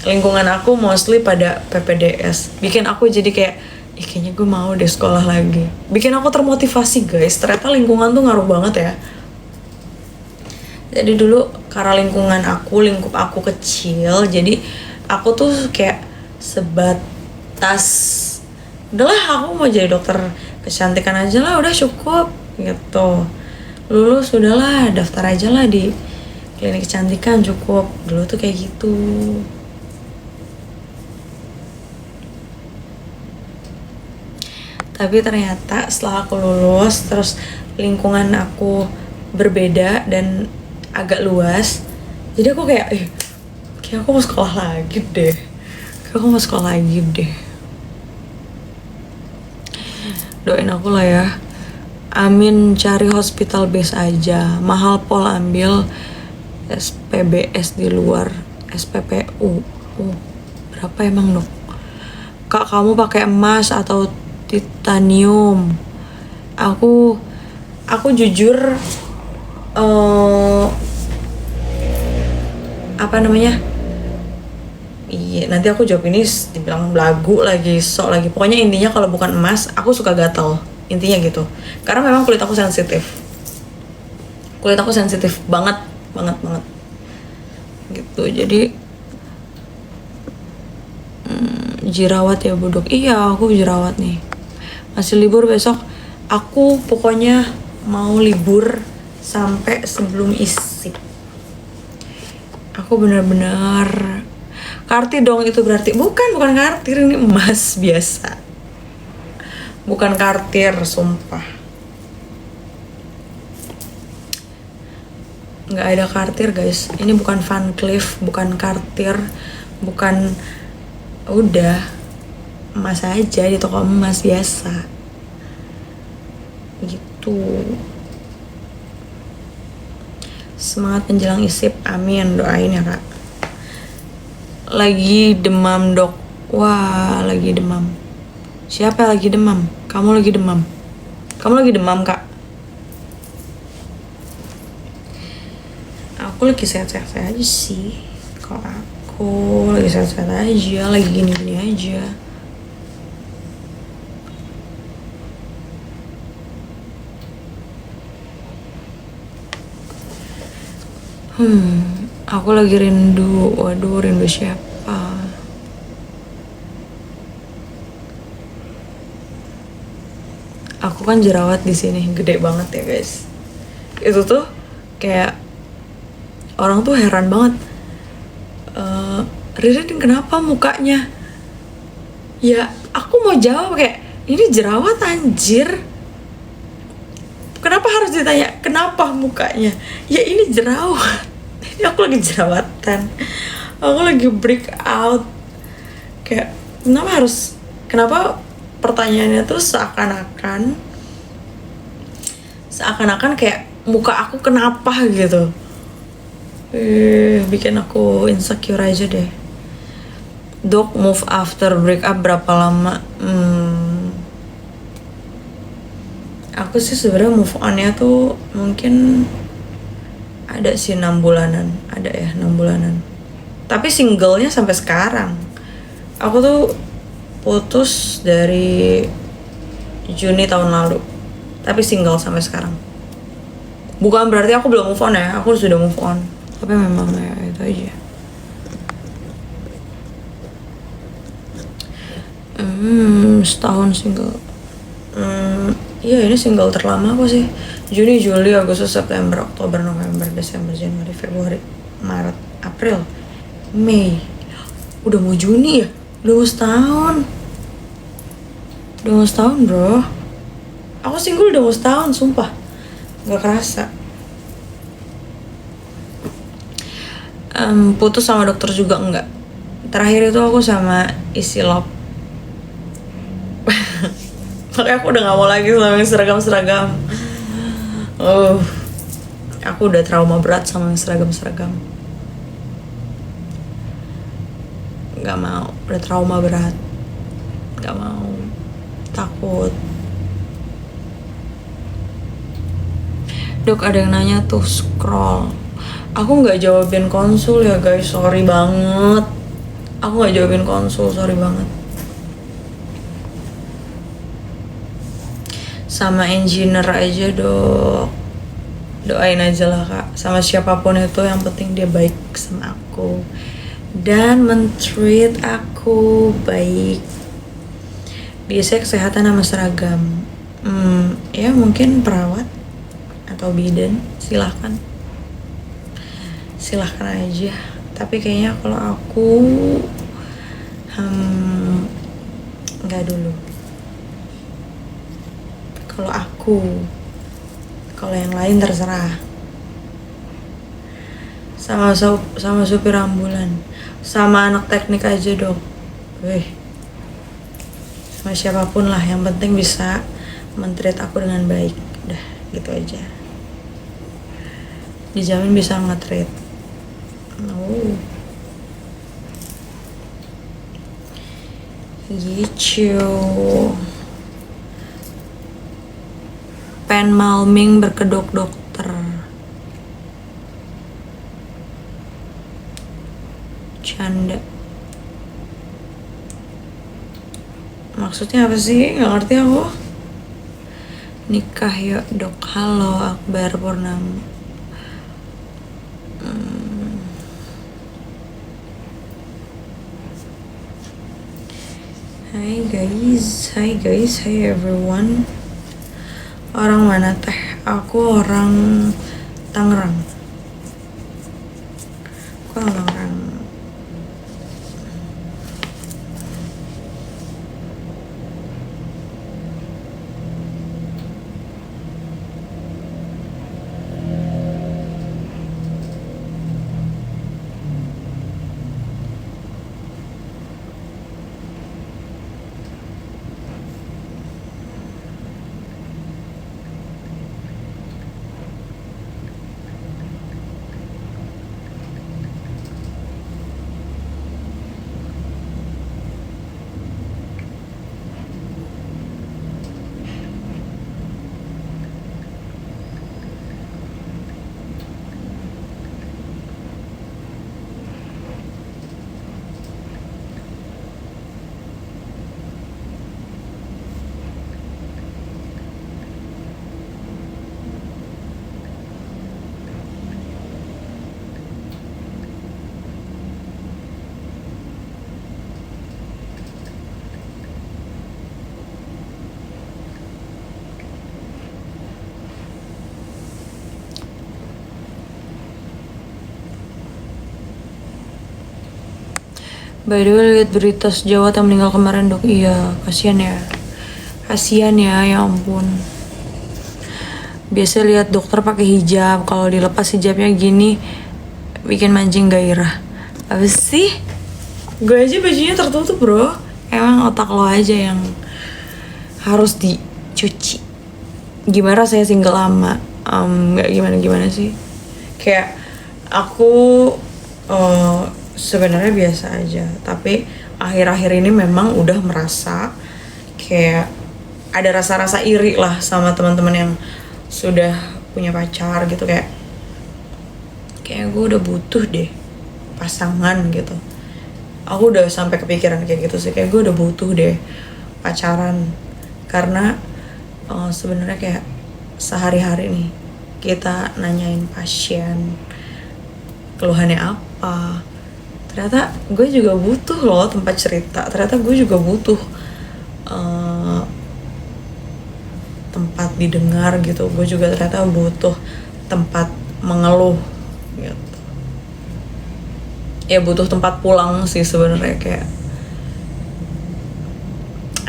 lingkungan aku mostly pada PPDS, bikin aku jadi kayak, kayaknya gue mau deh sekolah lagi. Bikin aku termotivasi guys. Ternyata lingkungan tuh ngaruh banget ya. Jadi dulu karena lingkup aku kecil, jadi aku tuh kayak sebatas, udahlah aku mau jadi dokter kecantikan aja lah, udah cukup gitu. Lulus udahlah, daftar aja lah di klinik kecantikan, cukup. Dulu tuh kayak gitu. Tapi ternyata setelah aku lulus, terus lingkungan aku berbeda dan agak luas. Jadi aku kayak, kayak aku mau sekolah lagi deh. Doain aku lah ya. Amin, cari hospital base aja. Mahal pol ambil SPBS di luar SPPU. Berapa emang dok? Kak, kamu pakai emas atau titanium? Aku jujur apa namanya, iya nanti aku jawab ini dibilang belagu lagi, sok lagi. Pokoknya intinya kalau bukan emas aku suka gatal, intinya gitu. Karena memang kulit aku sensitif banget gitu. Jadi jerawat ya budok. Iya, aku jerawat nih. Masih libur besok. Aku pokoknya mau libur sampai sebelum isip. Aku benar-benar kartir dong itu berarti. Bukan kartir, ini emas biasa. Bukan kartir, sumpah. Nggak ada kartir guys. Ini bukan Van Cleef, bukan kartir, bukan, udah emas aja di toko emas biasa gitu. Semangat menjelang isip, amin, doain ya kak. Lagi demam dok. Wah, lagi demam. Siapa yang lagi demam? Kamu lagi demam kak? Aku lagi sehat-sehat aja sih. Kalau aku lagi sehat-sehat aja, lagi gini-gini aja. Aku lagi rindu. Waduh, rindu siapa? Aku kan jerawat di sini gede banget ya guys. Itu tuh kayak orang tuh heran banget. Ririn kenapa mukanya? Ya aku mau jawab kayak, ini jerawat anjir. Kenapa harus ditanya kenapa mukanya? Ya ini jerawat. Ini aku lagi jerawatan. Aku lagi break out. Kayak kenapa pertanyaannya tuh seakan-akan kayak muka aku kenapa gitu. Bikin aku insecure aja deh. Dok, move after breakup berapa lama? Aku sih sebenarnya move on-nya tuh mungkin ada sih 6 bulanan. Ada ya 6 bulanan. Tapi singlenya sampai sekarang. Aku tuh putus dari Juni tahun lalu. Tapi single sampai sekarang. Bukan berarti aku belum move on ya. Aku sudah move on. Tapi memang ya itu aja. Setahun single. Iya, ini single terlama aku sih. Juni, Juli, Agustus, September, Oktober, November, Desember, Januari, Februari, Maret, April, Mei. Udah mau Juni ya? Udah mau setahun. Udah mau setahun, bro. Aku single udah mau setahun, sumpah. Gak kerasa. Putus sama dokter juga enggak. Terakhir itu aku sama Isilop. Makanya aku udah gak mau lagi sama yang seragam-seragam. Aku udah trauma berat sama yang seragam-seragam. Gak mau, udah trauma berat. Gak mau, takut. Dok, ada yang nanya tuh, scroll. Aku gak jawabin konsul ya guys, sorry banget. Aku gak jawabin konsul, sorry banget. Sama engineer aja dok. Doain aja lah kak. Sama siapapun itu yang penting dia baik sama aku. Dan men-treat aku baik. Biasanya kesehatan sama seragam. Ya mungkin perawat atau bidan, silahkan aja. Tapi kayaknya kalau aku nggak dulu. Kalau yang lain terserah. Sama supir ambulan, sama anak teknik aja dok. Sama siapapun lah, yang penting bisa men-treat aku dengan baik. Udah gitu aja. Dijamin bisa nge-treat. Gitu. Pen Malming berkedok dokter. Canda. Maksudnya apa sih? Gak ngerti aku. Nikah yuk dok. Halo Akbar Purnama. Hi guys, hi everyone. Orang mana teh? Aku orang Tangerang. By the way, lihat berita sejawat yang meninggal kemarin dok. Iya, kasihan ya, ya ampun. Biasa lihat dokter pakai hijab, kalau dilepas hijabnya gini bikin mancing gairah. Apa sih? Gue aja bajunya tertutup bro. Emang otak lo aja yang harus dicuci. Gimana rasanya single lama? Nggak gimana sih, kayak aku sebenarnya biasa aja, tapi akhir-akhir ini memang udah merasa kayak ada rasa-rasa iri lah sama teman-teman yang sudah punya pacar gitu, kayak gue udah butuh deh pasangan gitu. Aku udah sampai kepikiran kayak gitu sih, kayak gue udah butuh deh pacaran, karena sebenarnya kayak sehari-hari nih kita nanyain pasien keluhannya apa, ternyata gue juga butuh loh tempat cerita, ternyata gue juga butuh tempat didengar gitu, gue juga ternyata butuh tempat mengeluh gitu. Ya butuh tempat pulang sih sebenarnya, kayak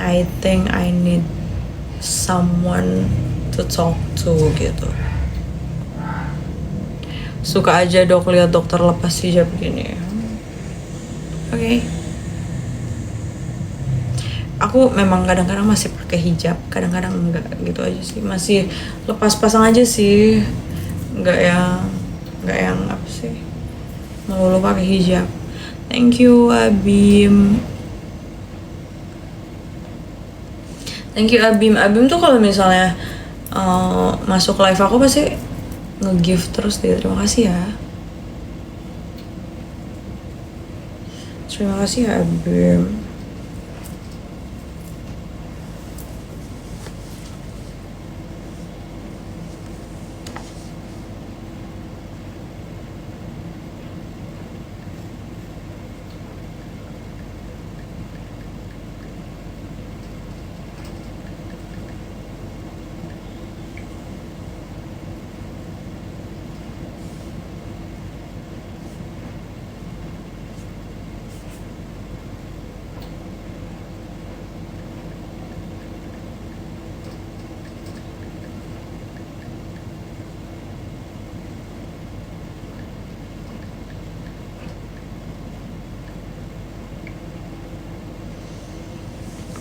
I think I need someone to talk to gitu. Suka aja dok lihat dokter lepas hijab gini. Oke. Aku memang kadang-kadang masih pakai hijab, kadang-kadang enggak gitu aja sih. Masih lepas pasang aja sih. Enggak yang apa sih? Melulu pakai hijab. Thank you Abim. Thank you Abim. Abim tuh kalau misalnya masuk live aku pasti nge-gift terus deh. Terima kasih ya. Terima kasih ya Abim.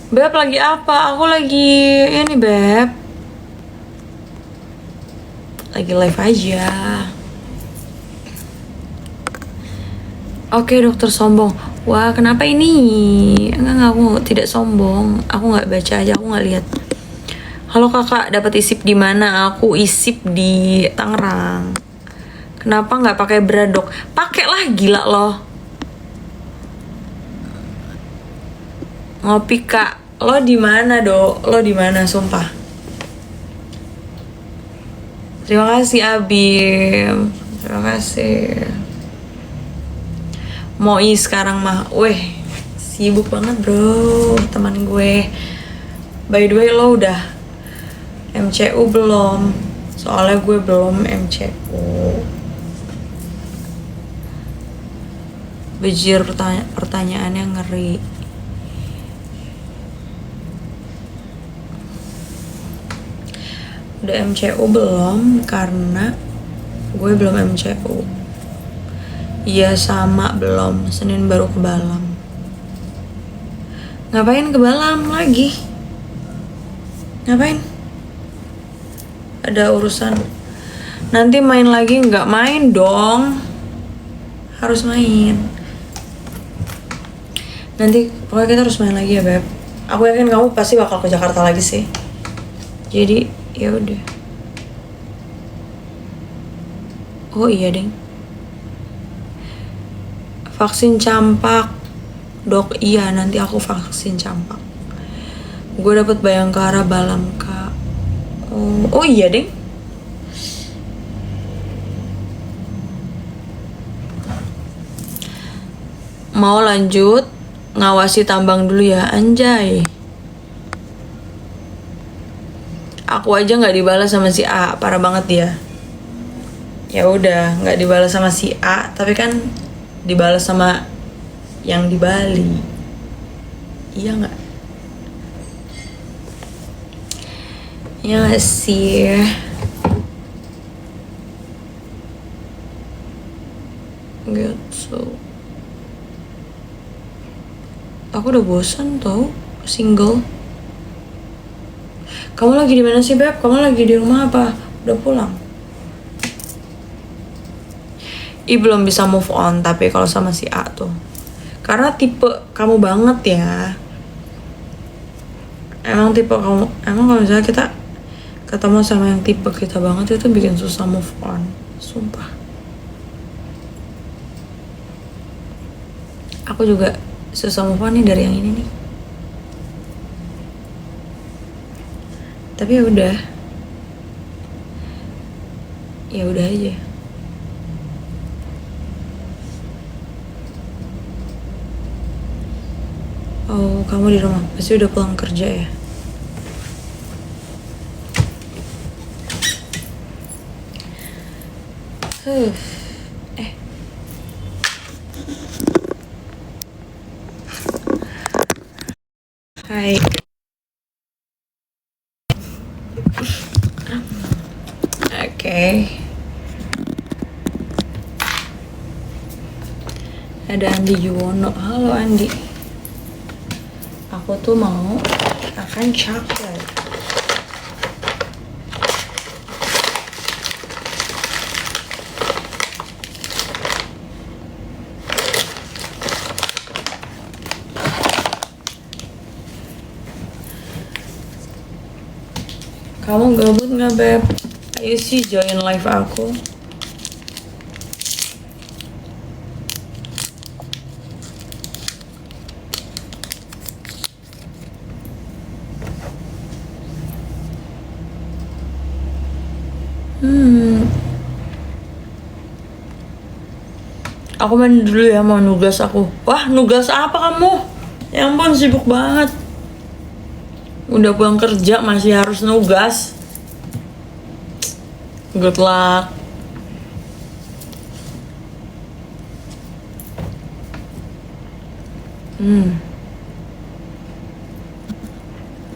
Beb lagi apa? Aku lagi ini Beb, lagi live aja. Oke dokter sombong. Wah kenapa ini? Enggak, aku tidak sombong. Aku nggak baca aja, aku nggak lihat. Halo kakak, dapat isip di mana? Aku isip di Tangerang. Kenapa nggak pakai bra dok? Pakailah, gila loh. Ngopi kak, lo di mana dok? Lo di mana sumpah? Terima kasih Abim, terima kasih. Moi sekarang mah, weh sibuk banget bro, teman gue. By the way lo udah MCU belum? Soalnya gue belum MCU. Bejir pertanyaannya ngeri. Udah MCU belum? Karena gue belum MCU. Iya sama belum. Senin baru ke Balam. Ngapain ke Balam lagi? Ngapain? Ada urusan. Nanti main lagi nggak? Main dong. Harus main. Nanti pokoknya kita harus main lagi ya Beb. Aku yakin kamu pasti bakal ke Jakarta lagi sih. Jadi ya udah. Oh iya deng. Vaksin campak dok, iya nanti aku vaksin campak. Gue dapet Bayangkara Balam kak. Oh iya deng. Mau lanjut ngawasi tambang dulu ya anjay. Aku aja nggak dibalas sama si A, parah banget dia. Ya udah nggak dibalas sama si A, tapi kan dibalas sama yang di Bali. Iya nggak? Iya nggak sih? Gitu. Aku udah bosan tau single. Kamu lagi di mana sih, Beb? Kamu lagi di rumah apa? Udah pulang? Belum bisa move on, tapi kalau sama si A tuh. Karena tipe kamu banget ya. Emang tipe kamu, emang kalau misalnya kita ketemu sama yang tipe kita banget itu bikin susah move on. Sumpah. Aku juga susah move on nih dari yang ini nih. Tapi ya udah. Ya udah aja. Oh, kamu di rumah. Pasti udah pulang kerja ya? Eh. Hai. Oke. Ada Andi Yuwono. Halo Andi. Aku tuh mau makan coklat. Kamu gabut nggak, Beb? Ayo sih join live aku. Aku main dulu ya, mau nugas aku. Wah, nugas apa kamu? Ya ampun, sibuk banget. Udah pulang kerja masih harus nugas. Good luck.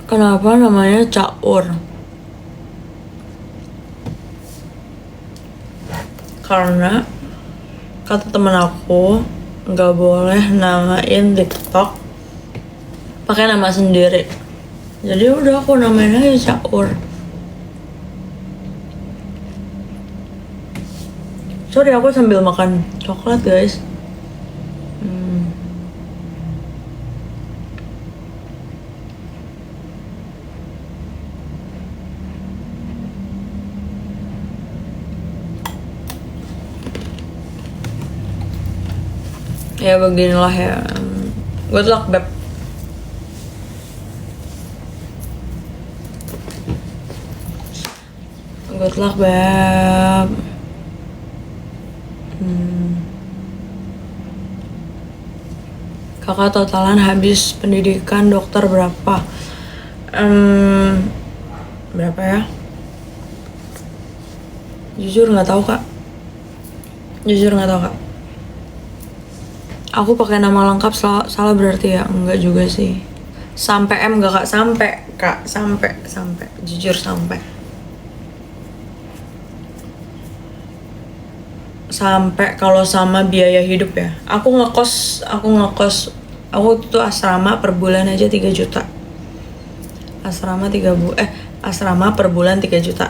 Kenapa namanya caur? Karena kata temen aku nggak boleh namain TikTok pakai nama sendiri. Jadi udah aku namain aja caur. Sorry, aku sambil makan coklat, guys. Ya beginilah ya. Good luck, Beb. Good luck, Beb. Kakak totalan habis pendidikan dokter berapa? Berapa ya? Jujur nggak tahu, Kak. Jujur nggak tahu, Kak. Aku pakai nama lengkap salah berarti ya? Enggak juga sih. Sampai M nggak, Kak? Sampai, Kak. Sampai. Jujur sampai. Sampai kalau sama biaya hidup ya. Aku ngekos. Aku tuh asrama per bulan aja 3 juta. Asrama per bulan 3 juta.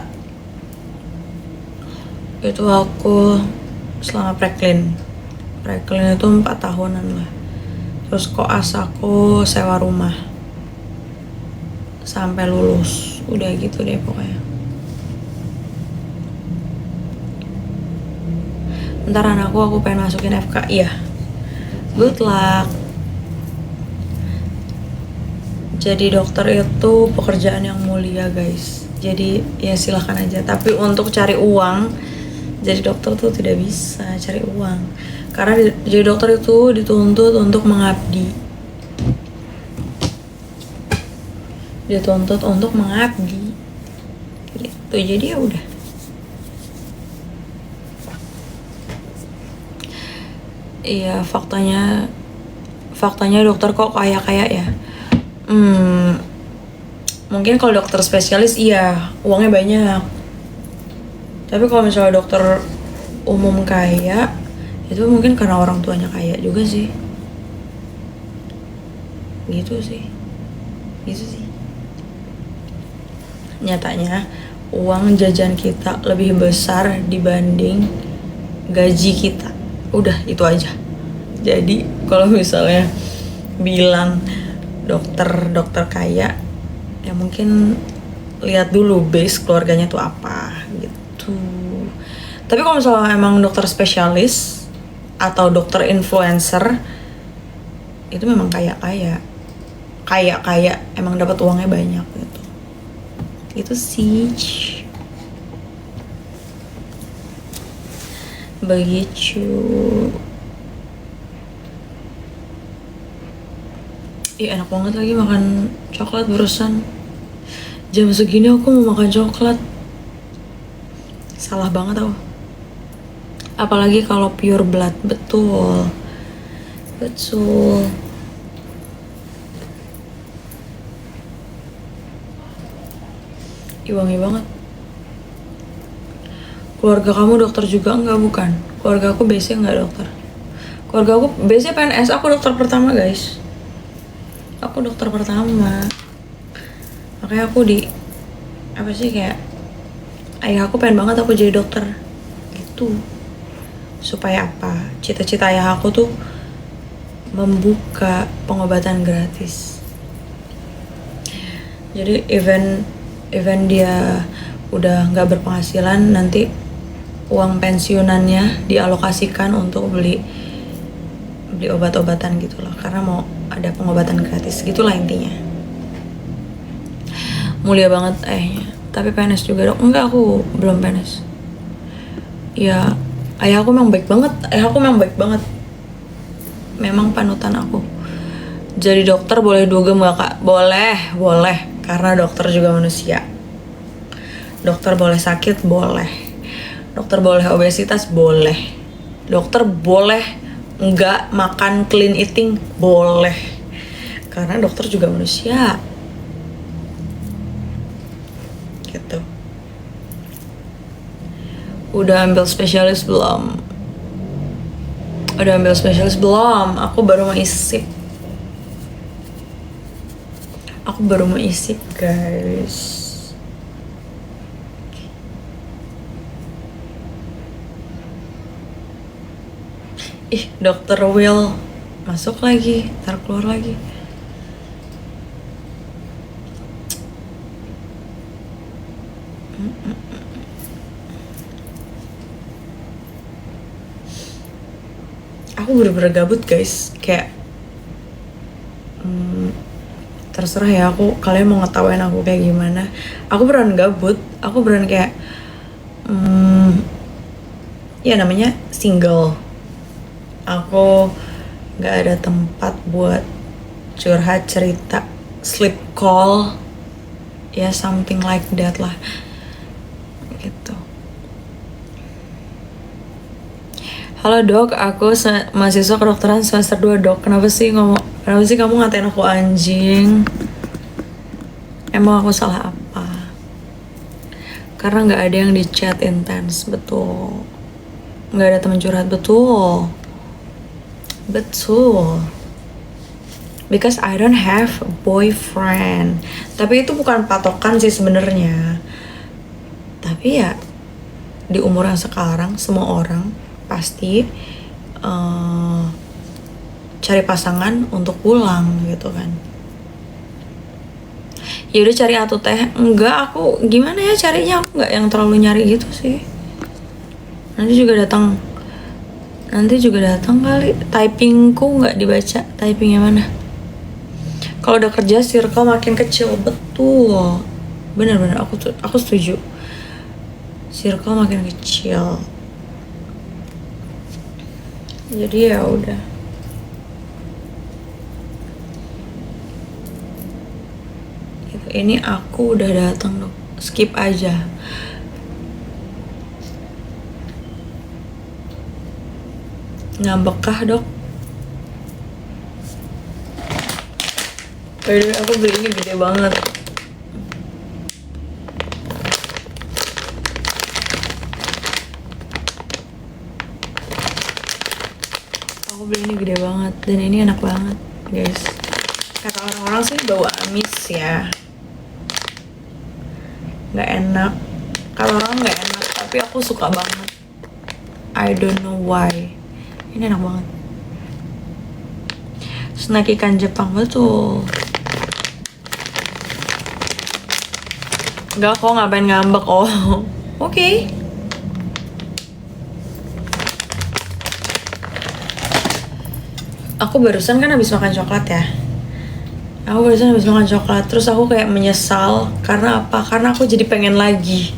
Itu aku selama preklin itu 4 tahunan lah. Terus koas aku sewa rumah sampai lulus, udah gitu deh pokoknya. Ntar anakku aku pengen masukin FK. Iya, good luck. Jadi dokter itu pekerjaan yang mulia, guys. Jadi ya silahkan aja, tapi untuk cari uang jadi dokter tuh tidak bisa cari uang, karena jadi dokter itu dituntut untuk mengabdi. Gitu. Jadi ya udah. Iya, faktanya dokter kok kaya ya. Mungkin kalau dokter spesialis iya uangnya banyak. Tapi kalau misalnya dokter umum kaya, itu mungkin karena orang tuanya kaya juga sih. Gitu sih. nyatanya uang jajan kita lebih besar dibanding gaji kita. Udah itu aja. Jadi kalau misalnya bilang dokter kaya, ya mungkin lihat dulu base keluarganya tuh apa gitu. Tapi kalau misalnya emang dokter spesialis atau dokter influencer, itu memang kaya emang dapat uangnya banyak gitu. Itu sih begitu. Ih, enak banget lagi makan coklat barusan. Jam segini aku mau makan coklat. Salah banget aku. Apalagi kalau pure blood. Betul. Ih, wangi banget. Keluarga kamu dokter juga enggak? Bukan. Keluarga aku biasanya enggak dokter. Keluarga aku biasanya PNS. Aku dokter pertama, guys. Aku dokter pertama. Makanya aku kayak ayah aku pengen banget aku jadi dokter gitu. Supaya apa? Cita-cita ayah aku tuh membuka pengobatan gratis. Jadi event dia udah nggak berpenghasilan, nanti uang pensiunannya dialokasikan untuk beli obat-obatan gitu loh, karena mau ada pengobatan gratis gitulah intinya. Mulia banget ayahnya. Tapi PNS juga dok. Enggak, aku belum PNS. Ya ayah aku memang baik banget. Memang panutan aku. Jadi dokter boleh dugem gak kak? Boleh. Karena dokter juga manusia. Dokter boleh sakit? Boleh. Dokter boleh obesitas? Boleh. Dokter boleh nggak makan clean eating? Boleh. Karena dokter juga manusia. Gitu. Udah ambil spesialis belum? Aku baru mau isip. Guys. Ih, Dokter Will masuk lagi, ntar keluar lagi. Aku bener-bener gabut guys, kayak terserah ya kalian mau ngetawain aku kayak gimana. Aku beneran gabut, aku beneran kayak ya namanya single. Aku nggak ada tempat buat curhat, cerita, sleep call, ya something like that lah gitu. Halo dok, aku mahasiswa kedokteran semester 2 dok. Kenapa sih kamu ngatain aku anjing? Emang aku salah apa? Karena nggak ada yang di chat intens, betul. Nggak ada teman curhat, betul. Because I don't have a boyfriend. Tapi itu bukan patokan sih sebenarnya. Tapi ya di umur yang sekarang semua orang pasti cari pasangan untuk pulang gitu kan. Ya udah cari atuh teh. Enggak, aku gimana ya carinya, aku nggak yang terlalu nyari gitu sih. Nanti juga datang kali. Typingku nggak dibaca. Typingnya mana? Kalau udah kerja circle makin kecil, betul. Bener-bener aku setuju. Circle makin kecil. Jadi ya udah. Ini aku udah datang dok. Skip aja. Ngambek kah dok? Aduh, aku beli ini gede banget. Aku beli ini gede banget dan ini enak banget, guys. Kata orang-orang sih bau amis ya. nggak enak. Kalau orang nggak enak, tapi aku suka banget. I don't know why. Ini enak banget. Snack ikan Jepang, betul. Enggak kok, ngapain ngambek. Oh oke. Aku barusan kan habis makan coklat ya. Terus aku kayak menyesal. Karena apa? Karena aku jadi pengen lagi.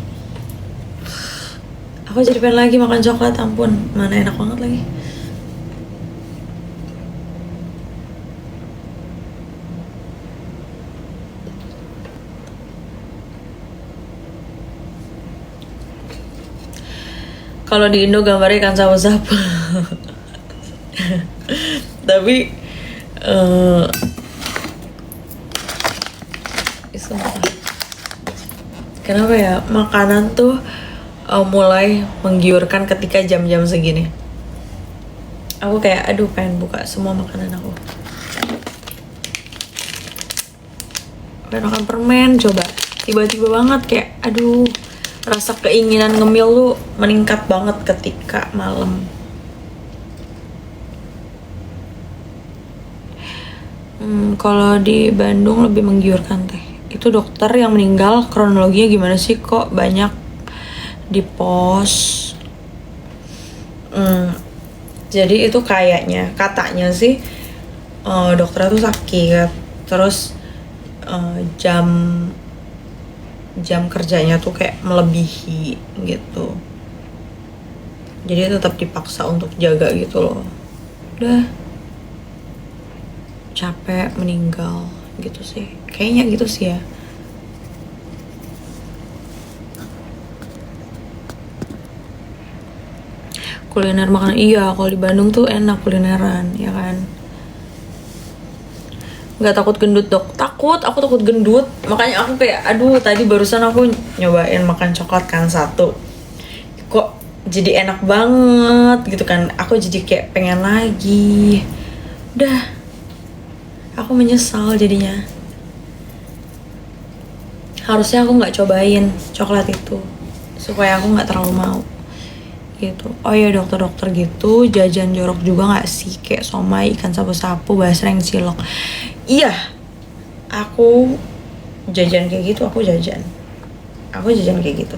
Makan coklat, ampun. Mana enak banget lagi. Kalau di Indo gambarnya ikan sapu-sapu. Tapi sumpah. Kenapa ya makanan tuh mulai menggiurkan ketika jam-jam segini. Aku kayak aduh pengen buka semua makanan aku. Pengen makan permen, coba tiba-tiba banget kayak aduh, rasa keinginan ngemil tuh meningkat banget ketika malam. Kalau di Bandung lebih menggiurkan teh. Itu dokter yang meninggal kronologinya gimana sih, kok banyak di pos? Jadi itu katanya sih dokternya tuh sakit, terus jam kerjanya tuh kayak melebihi gitu. Jadi tetap dipaksa untuk jaga gitu loh. Udah capek meninggal gitu sih. Kayaknya gitu sih ya. Kuliner makanan, iya kalau di Bandung tuh enak kulineran, ya kan. Nggak takut gendut dok? Takut, aku takut gendut. Makanya aku kayak aduh, tadi barusan aku nyobain makan coklat kan satu, kok jadi enak banget gitu kan. Aku jadi kayak pengen lagi. Udah, aku menyesal jadinya. Harusnya aku nggak cobain coklat itu supaya aku nggak terlalu mau gitu. Oh ya dokter gitu jajan jorok juga nggak sih, kayak somai, ikan sapu-sapu, basreng, cilok? Iya, aku jajan kayak gitu. Aku jajan kayak gitu.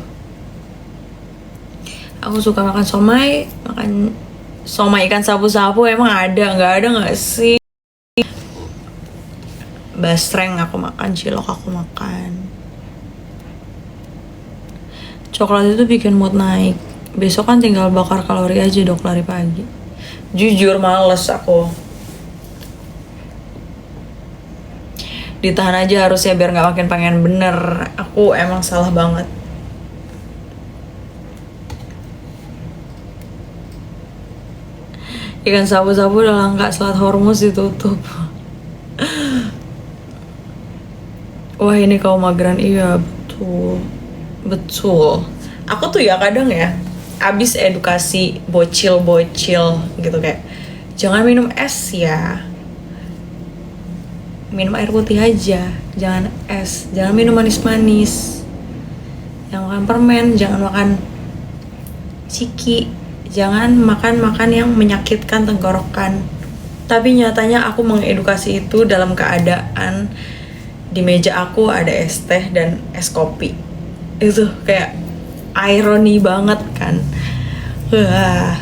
Aku suka makan somai ikan sapu-sapu. Emang nggak ada sih? Basreng aku makan, cilok aku makan. Coklat itu bikin mood naik. Besok kan tinggal bakar kalori aja dok, lari pagi. Jujur males aku. Ditahan aja harusnya biar gak makin pengen. Bener, aku emang salah banget. Ikan sapu-sapu udah langka, Selat Hormuz ditutup. Wah ini kau mageran, iya betul. Aku tuh ya kadang ya abis edukasi bocil gitu kayak jangan minum es ya, minum air putih aja, jangan es, jangan minum manis-manis, jangan makan permen, jangan makan ciki, jangan makan yang menyakitkan tenggorokan. Tapi nyatanya aku mengedukasi itu dalam keadaan di meja aku ada es teh dan es kopi. Itu kayak ironi banget kan. Wah.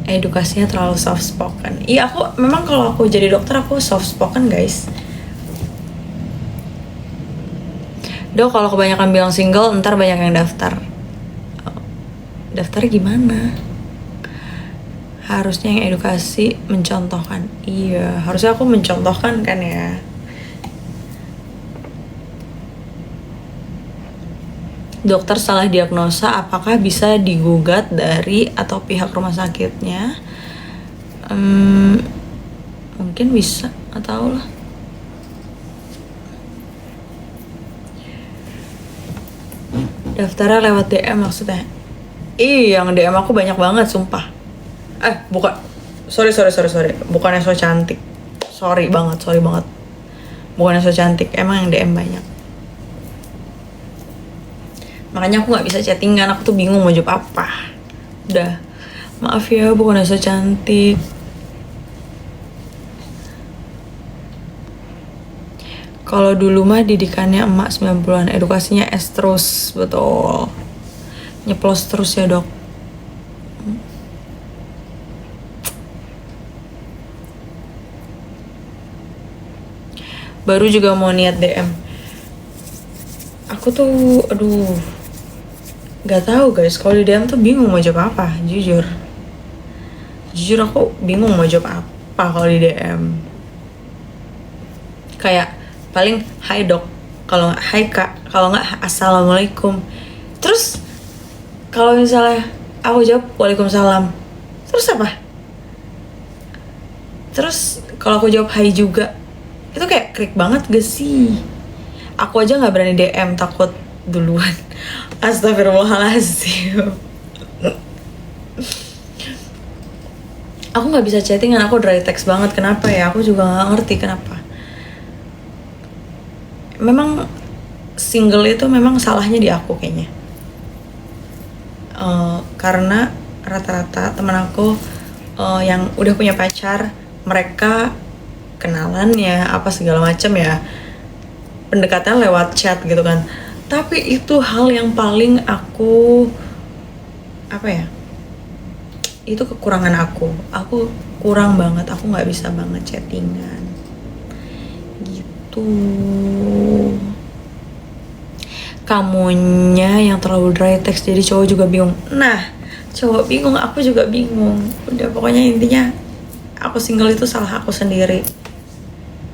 Edukasinya terlalu soft spoken. Iya, aku memang kalau aku jadi dokter aku soft spoken, guys. Dok, kalau kebanyakan bilang single, ntar banyak yang daftar. Daftar gimana? Harusnya yang edukasi mencontohkan. Iya, harusnya aku mencontohkan kan ya. Dokter salah diagnosa, apakah bisa digugat dari atau pihak rumah sakitnya? Mungkin bisa, atau lah. Daftarnya lewat DM maksudnya? Iya, yang DM aku banyak banget, sumpah. Bukan. Sorry. Bukannya so cantik. Sorry banget. bukan so cantik, emang yang DM banyak. Makanya aku nggak bisa chattingan, aku tuh bingung mau jawab apa. Udah, maaf ya, bukan so cantik. Kalau dulu mah didikannya emak 90-an, edukasinya es terus, betul. Nyeplos terus ya dok. Baru juga mau niat DM. Aku tuh, aduh, gak tahu guys. Kalau di DM tuh bingung mau jawab apa, jujur. Jujur aku bingung mau jawab apa kalau di DM. Kayak paling hai dok, kalau nggak hai kak, kalau nggak assalamualaikum. Terus kalau misalnya aku jawab waalaikumsalam, terus apa? Terus kalau aku jawab hai juga, itu kayak krik banget gak sih? Aku aja nggak berani DM, takut duluan. Astagfirullahaladzim. Aku nggak bisa chattingan, aku dry text banget. Kenapa ya? Aku juga nggak ngerti kenapa. Memang single itu memang salahnya di aku kayaknya. Karena rata-rata teman aku yang udah punya pacar, mereka kenalan ya apa segala macam ya, pendekatan lewat chat gitu kan. Tapi itu hal yang paling aku apa ya, itu kekurangan aku kurang banget, aku nggak bisa banget chattingan gitu. Kamunya yang terlalu dry text jadi cowok juga bingung. Nah, cowok bingung, aku juga bingung. Udah pokoknya intinya aku single itu salah aku sendiri.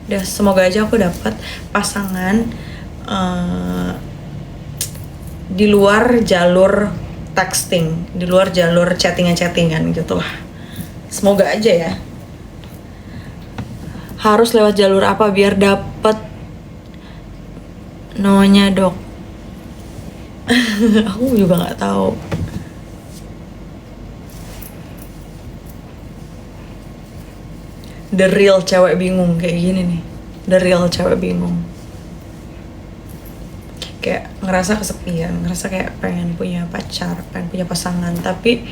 Udah, semoga aja aku dapat pasangan di luar jalur texting, di luar jalur chattingan gitu lah. Semoga aja ya. Harus lewat jalur apa biar dapet no-nya dok? Aku juga nggak tahu. The real cewek bingung kayak gini nih. The real cewek bingung. Kayak ngerasa kesepian, ngerasa kayak pengen punya pacar, pengen punya pasangan, tapi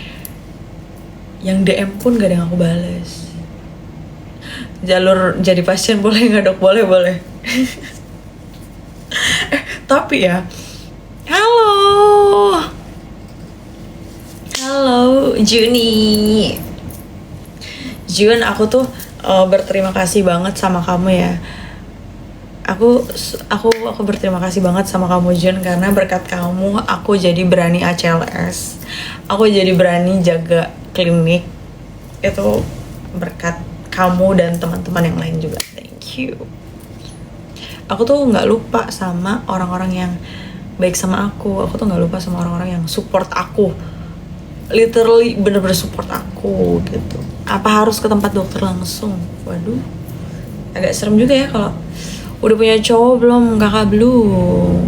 yang DM pun gak ada yang aku bales. Jalur jadi pasien boleh nggak dok? Boleh. Tapi ya, halo Jun, aku tuh berterima kasih banget sama kamu ya. Aku berterima kasih banget sama kamu Jun, karena berkat kamu aku jadi berani ACLS, aku jadi berani jaga klinik. Itu berkat kamu dan teman-teman yang lain juga. Thank you. Aku tuh nggak lupa sama orang-orang yang baik sama aku tuh nggak lupa sama orang-orang yang support aku, literally bener-bener support aku gitu. Apa harus ke tempat dokter langsung? Waduh, agak serem juga ya kalau udah punya cowok belum, kakak belum.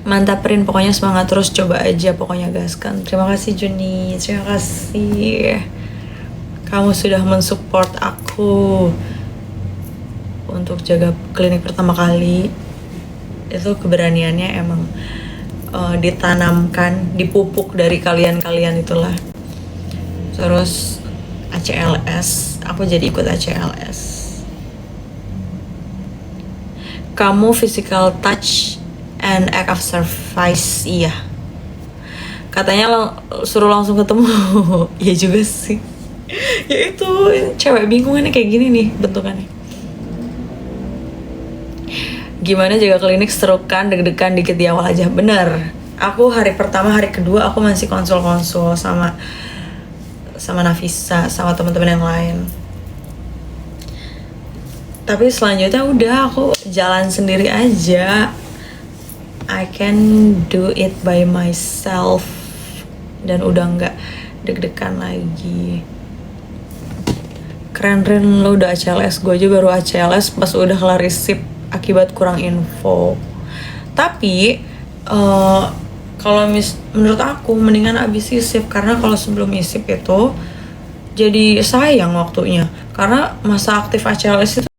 Mantapin, pokoknya semangat terus, coba aja, pokoknya gaskan. Terima kasih Juni, terima kasih. Kamu sudah mensupport aku untuk jaga klinik pertama kali. Itu keberaniannya emang ditanamkan, dipupuk dari kalian-kalian itulah. Terus ACLS, aku jadi ikut ACLS. Kamu physical touch and act of service, iya. Katanya suruh langsung ketemu. Iya juga sih. Ya itu, cewek bingung ini kayak gini nih bentukannya. Gimana jaga klinik serukan, deg-degan dikit di awal aja. Bener, aku hari pertama, hari kedua aku masih konsul-konsul sama Nafisa, sama teman-teman yang lain. Tapi selanjutnya udah aku jalan sendiri aja. I can do it by myself. Dan udah nggak deg-degan lagi. Keren Rin, lo udah ACLS. Gue aja baru ACLS pas udah kelar isip akibat kurang info. Tapi kalau menurut aku mendingan abis isip, karena kalau sebelum isip itu jadi sayang waktunya. Karena masa aktif ACLS itu